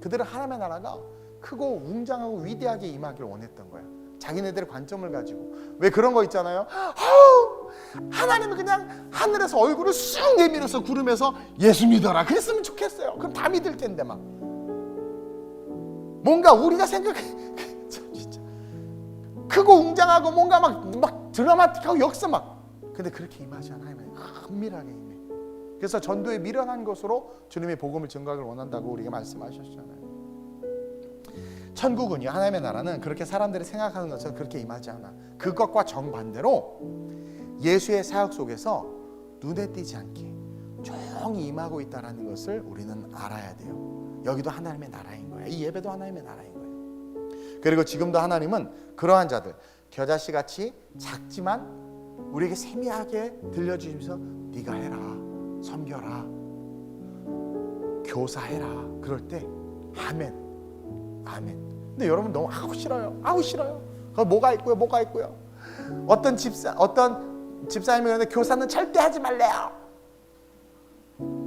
그들은 하나님의 나라가 크고 웅장하고 위대하게 임하기를 원했던 거야. 자기네들의 관점을 가지고. 왜 그런 거 있잖아요. 하나님은 그냥 하늘에서 얼굴을 쑥 내밀어서 구름에서 예수 믿어라 그랬으면 좋겠어요. 그럼 다 믿을 텐데 막. 뭔가 우리가 생각해 진짜 크고 웅장하고 뭔가 막 드라마틱하고 역사 막. 근데 그렇게 임하지 않아요. 은밀하게 임해. 그래서 전도에 미련한 것으로 주님의 복음을 증거하기를 원한다고 우리가 말씀하셨잖아요. 천국은요, 하나님의 나라는 그렇게 사람들이 생각하는 것처럼 그렇게 임하지 않아. 그것과 정반대로 예수의 사역 속에서 눈에 띄지 않게 조용히 임하고 있다는 것을 우리는 알아야 돼요. 여기도 하나님의 나라인 거예요. 이 예배도 하나님의 나라인 거예요. 그리고 지금도 하나님은 그러한 자들, 겨자씨같이 작지만 우리에게 세미하게 들려주시면서 네가 해라, 섬겨라, 교사해라. 그럴 때 아멘, 아멘. 근데 여러분 너무 싫어요. 싫어요. 그거 뭐가 있고요. 어떤 집사님이 그러는데 교사는 절대 하지 말래요.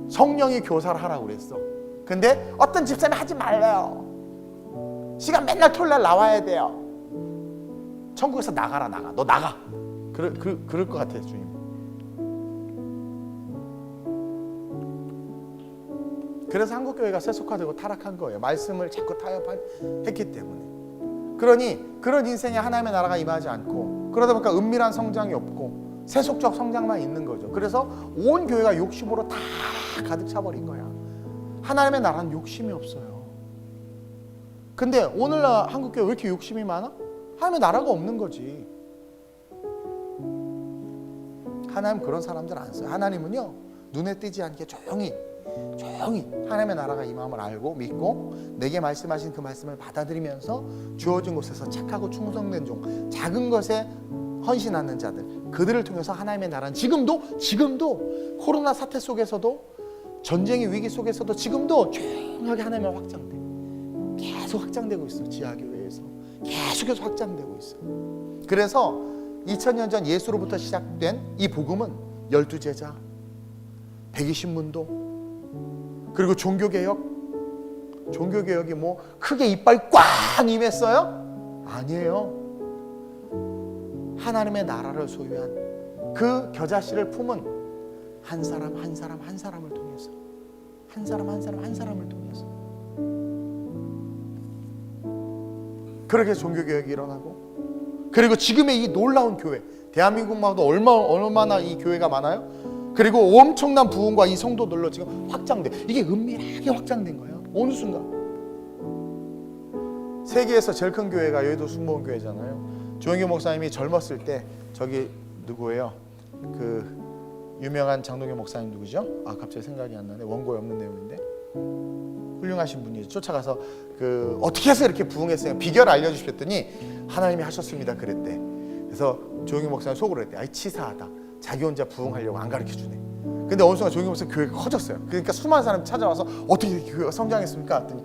성령이 교사를 하라고 그랬어. 근데 어떤 집사님이 하지 말래요. 시간 맨날 토요일날 나와야 돼요. 천국에서 나가라. 너 나가. 그럴 것 같아요, 주님. 그래서 한국교회가 세속화되고 타락한 거예요. 말씀을 자꾸 타협했기 때문에. 그러니 그런 인생에 하나님의 나라가 임하지 않고, 그러다 보니까 은밀한 성장이 없고 세속적 성장만 있는 거죠. 그래서 온 교회가 욕심으로 다 가득 차버린 거야. 하나님의 나라는 욕심이 없어요. 근데 오늘날 한국교회 왜 이렇게 욕심이 많아? 하나님의 나라가 없는 거지. 하나님 그런 사람들 안 써요. 하나님은요, 눈에 띄지 않게 조용히 하나님의 나라가 임함을 알고 믿고 내게 말씀하신 그 말씀을 받아들이면서 주어진 곳에서 착하고 충성된 종, 작은 것에 헌신하는 자들, 그들을 통해서 하나님의 나라는 지금도 코로나 사태 속에서도, 전쟁의 위기 속에서도 지금도 조용하게 하나님의 확장돼. 계속 확장되고 있어. 지하교회에서 계속해서 확장되고 있어. 그래서 2000년 전 예수로부터 시작된 이 복음은 12제자, 120문도, 그리고 종교개혁이 뭐 크게 이빨 꽝 임했어요? 아니에요. 하나님의 나라를 소유한 그 겨자씨를 품은 한 사람을 통해서, 한 사람을 통해서 그렇게 종교개혁이 일어나고, 그리고 지금의 이 놀라운 교회, 대한민국만도 얼마나 이 교회가 많아요? 그리고 엄청난 부흥과 이 성도들로 지금 확장돼. 이게 은밀하게 확장된 거예요. 어느 순간. 세계에서 제일 큰 교회가 여의도 순복음교회잖아요. 조영규 목사님이 젊었을 때, 저기 누구예요? 그 유명한 장동규 목사님 누구죠? 갑자기 생각이 안 나네. 원고에 없는 내용인데. 훌륭하신 분이죠. 쫓아가서 그 어떻게 해서 이렇게 부흥했어요? 비결 알려주셨더니 하나님이 하셨습니다 그랬대. 그래서 조영규 목사님 속으로 했대. 치사하다. 자기 혼자 부흥하려고 안 가르쳐주네. 근데 어느 순간 조영규 목사님 교회가 커졌어요. 그러니까 수많은 사람이 찾아와서 어떻게 이렇게 교회가 성장했습니까? 했더니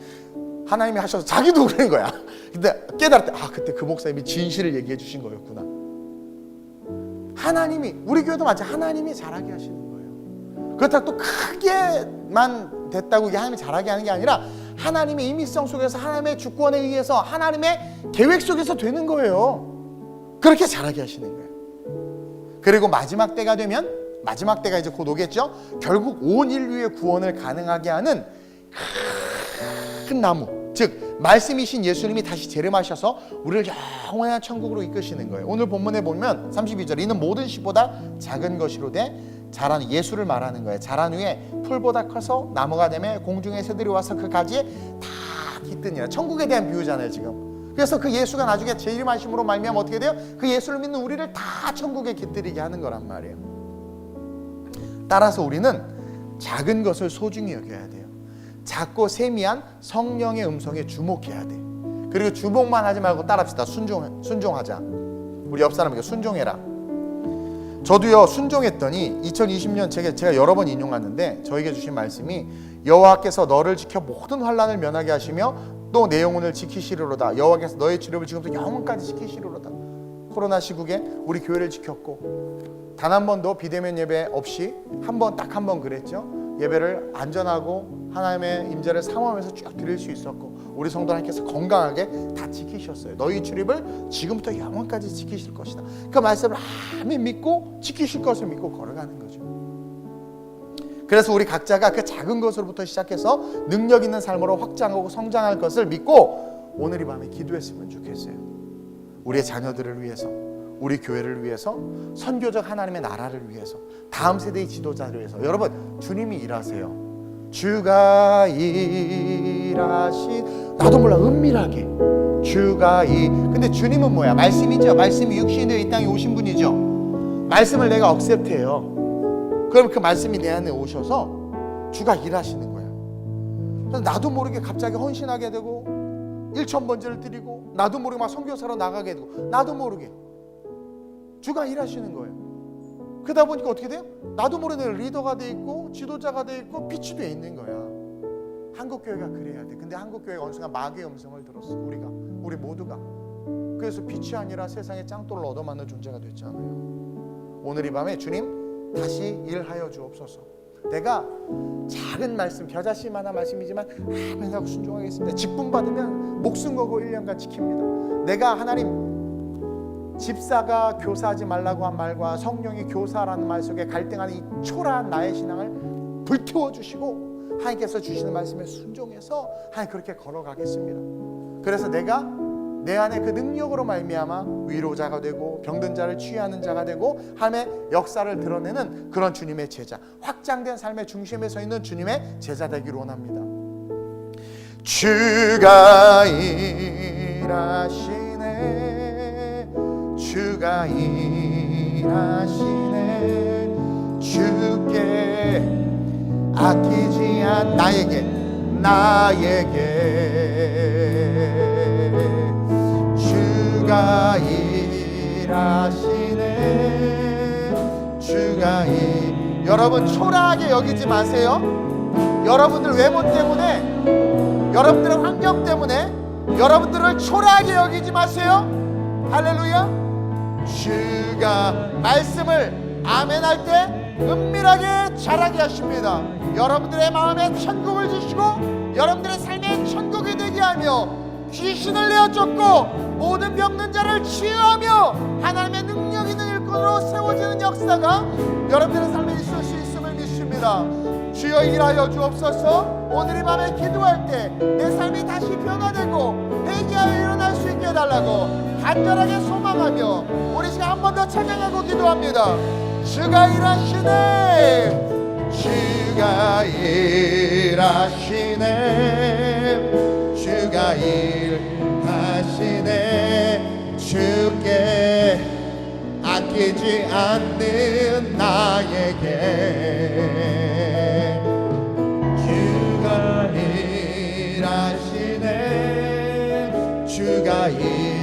하나님이 하셔서 자기도 그런 거야. 근데 깨달을 때 그때 그 목사님이 진실을 얘기해 주신 거였구나. 하나님이, 우리 교회도 마찬가지, 하나님이 잘하게 하시는 거예요. 그렇다고 또 크게만 됐다고 이게 하나님이 잘하게 하는 게 아니라 하나님의 임의성 속에서, 하나님의 주권에 의해서, 하나님의 계획 속에서 되는 거예요. 그렇게 잘하게 하시는 거예요. 그리고 마지막 때가 되면, 마지막 때가 이제 곧 오겠죠. 결국 온 인류의 구원을 가능하게 하는 큰 나무, 즉 말씀이신 예수님이 다시 재림하셔서 우리를 영원한 천국으로 이끄시는 거예요. 오늘 본문에 보면 32절, 이는 모든 씨보다 작은 것이로되 자란, 예수를 말하는 거예요. 자란 후에 풀보다 커서 나무가 되며 공중의 새들이 와서 그 가지에 다 깃드니라. 천국에 대한 비유잖아요 지금. 그래서 그 예수가 나중에 재림하심으로 말미암아 어떻게 돼요? 그 예수를 믿는 우리를 다 천국에 깃들이게 하는 거란 말이에요. 따라서 우리는 작은 것을 소중히 여겨야 돼요. 작고 세미한 성령의 음성에 주목해야 돼. 그리고 주목만 하지 말고 따라합시다. 순종하자. 우리 옆 사람에게 순종해라. 저도요 순종했더니 2020년 제가 여러 번 인용하는데 저에게 주신 말씀이, 여호와께서 너를 지켜 모든 환난을 면하게 하시며 또 내 영혼을 지키시리로다. 여호와께서 너의 치료를 지금부터 영원까지 지키시리로다. 코로나 시국에 우리 교회를 지켰고, 단 한 번도 비대면 예배 없이 딱 한 번 그랬죠. 예배를 안전하고 하나님의 임재를 사모하면서 쭉 드릴 수 있었고, 우리 성도 하나님께서 건강하게 다 지키셨어요. 너희 출입을 지금부터 영원까지 지키실 것이다. 그 말씀을 아멘 믿고 지키실 것을 믿고 걸어가는 거죠. 그래서 우리 각자가 그 작은 것으로부터 시작해서 능력 있는 삶으로 확장하고 성장할 것을 믿고 오늘 이 밤에 기도했으면 좋겠어요. 우리의 자녀들을 위해서, 우리 교회를 위해서, 선교적 하나님의 나라를 위해서, 다음 세대의 지도자를 위해서. 여러분, 주님이 일하세요. 주가 일하신, 나도 몰라, 은밀하게 주가 근데 주님은 뭐야? 말씀이죠. 말씀이 육신이 되어 이 땅에 오신 분이죠. 말씀을 내가 억셉트해요. 그럼 그 말씀이 내 안에 오셔서 주가 일하시는 거야. 그래서 나도 모르게 갑자기 헌신하게 되고, 일천번제를 드리고, 나도 모르게 막 선교사로 나가게 되고, 나도 모르게 주가 일하시는 거예요. 그러다 보니까 어떻게 돼요? 나도 모르게 리더가 돼 있고, 지도자가 돼 있고, 빛이 돼 있는 거야. 한국교회가 그래야 돼. 근데 한국교회가 어느 순간 마귀의 음성을 들었어. 우리 모두가. 그래서 빛이 아니라 세상의 짱돌을 얻어맞는 존재가 됐잖아요. 오늘 이 밤에 주님 다시 일하여 주옵소서. 내가 작은 말씀, 겨자씨만한 말씀이지만 아멘 하고 순종하겠습니다. 직분 받으면 목숨 걸고 1년간 지킵니다. 내가 하나님, 집사가 교사하지 말라고 한 말과 성령이 교사라는 말 속에 갈등하는 이 초라한 나의 신앙을 불태워 주시고 하나님께서 주시는 말씀에 순종해서 하나님 그렇게 걸어가겠습니다. 그래서 내가 내 안에 그 능력으로 말미암아 위로자가 되고 병든 자를 치유하는 자가 되고 하나님의 역사를 드러내는 그런 주님의 제자, 확장된 삶의 중심에 서 있는 주님의 제자 되기를 원합니다. 주가 일하시네, 주가 일하시네, 주께 아끼지 않 나에게 주가 일하시네, 주가 여러분 초라하게 여기지 마세요. 여러분들 외모 때문에, 여러분들의 환경 때문에 여러분들을 초라하게 여기지 마세요. 할렐루야. 주가 말씀을 아멘할 때 은밀하게 자라게 하십니다. 여러분들의 마음에 천국을 주시고 여러분들의 삶에 천국이 되게 하며 귀신을 내어 쫓고 모든 병든 자를 치유하며 하나님의 능력 있는 일꾼으로 세워지는 역사가 여러분들의 삶에 있을 수 있음을 믿습니다. 주여 일하여 주옵소서. 오늘 이 밤에 기도할 때 내 삶이 다시 변화되고 회개하여 일어날 수 있게 해달라고 간절하게 소망하며 우리 시간 한 번 더 찬양하고 기도합니다. 주가 일하시네, 주가 일하시네, 주가 일하시네, 주께 아끼지 않는 나에게 주가 일하시네, 주가 일하시네,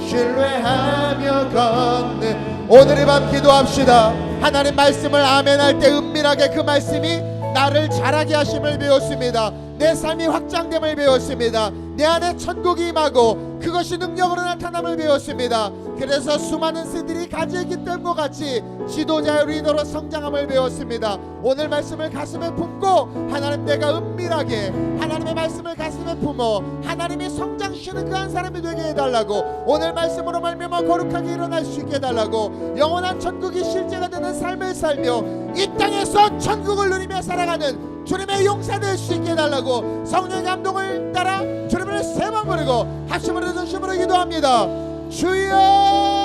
신뢰하며 걷는 오늘의 밤 기도합시다. 하나님 말씀을 아멘할 때 은밀하게 그 말씀이 나를 자라게 하심을 배웠습니다. 내 삶이 확장됨을 배웠습니다. 내 안에 천국이 임하고 그것이 능력으로 나타남을 배웠습니다. 그래서 수많은 새들이 가지에 깃들과 같이 지도자의 리더로 성장함을 배웠습니다. 오늘 말씀을 가슴에 품고 하나님 내가 은밀하게 하나님의 말씀을 가슴에 품어 하나님이 성장시키는 그 한 사람이 되게 해달라고, 오늘 말씀으로 말미암아 거룩하게 일어날 수 있게 해달라고, 영원한 천국이 실제가 되는 삶을 살며 이 땅에서 천국을 누리며 살아가는 주님의 용사 될 수 있게 해달라고 성령의 감동을 따라 주님을 세 번 부르고 합심으로 전심으로 기도합니다. 주여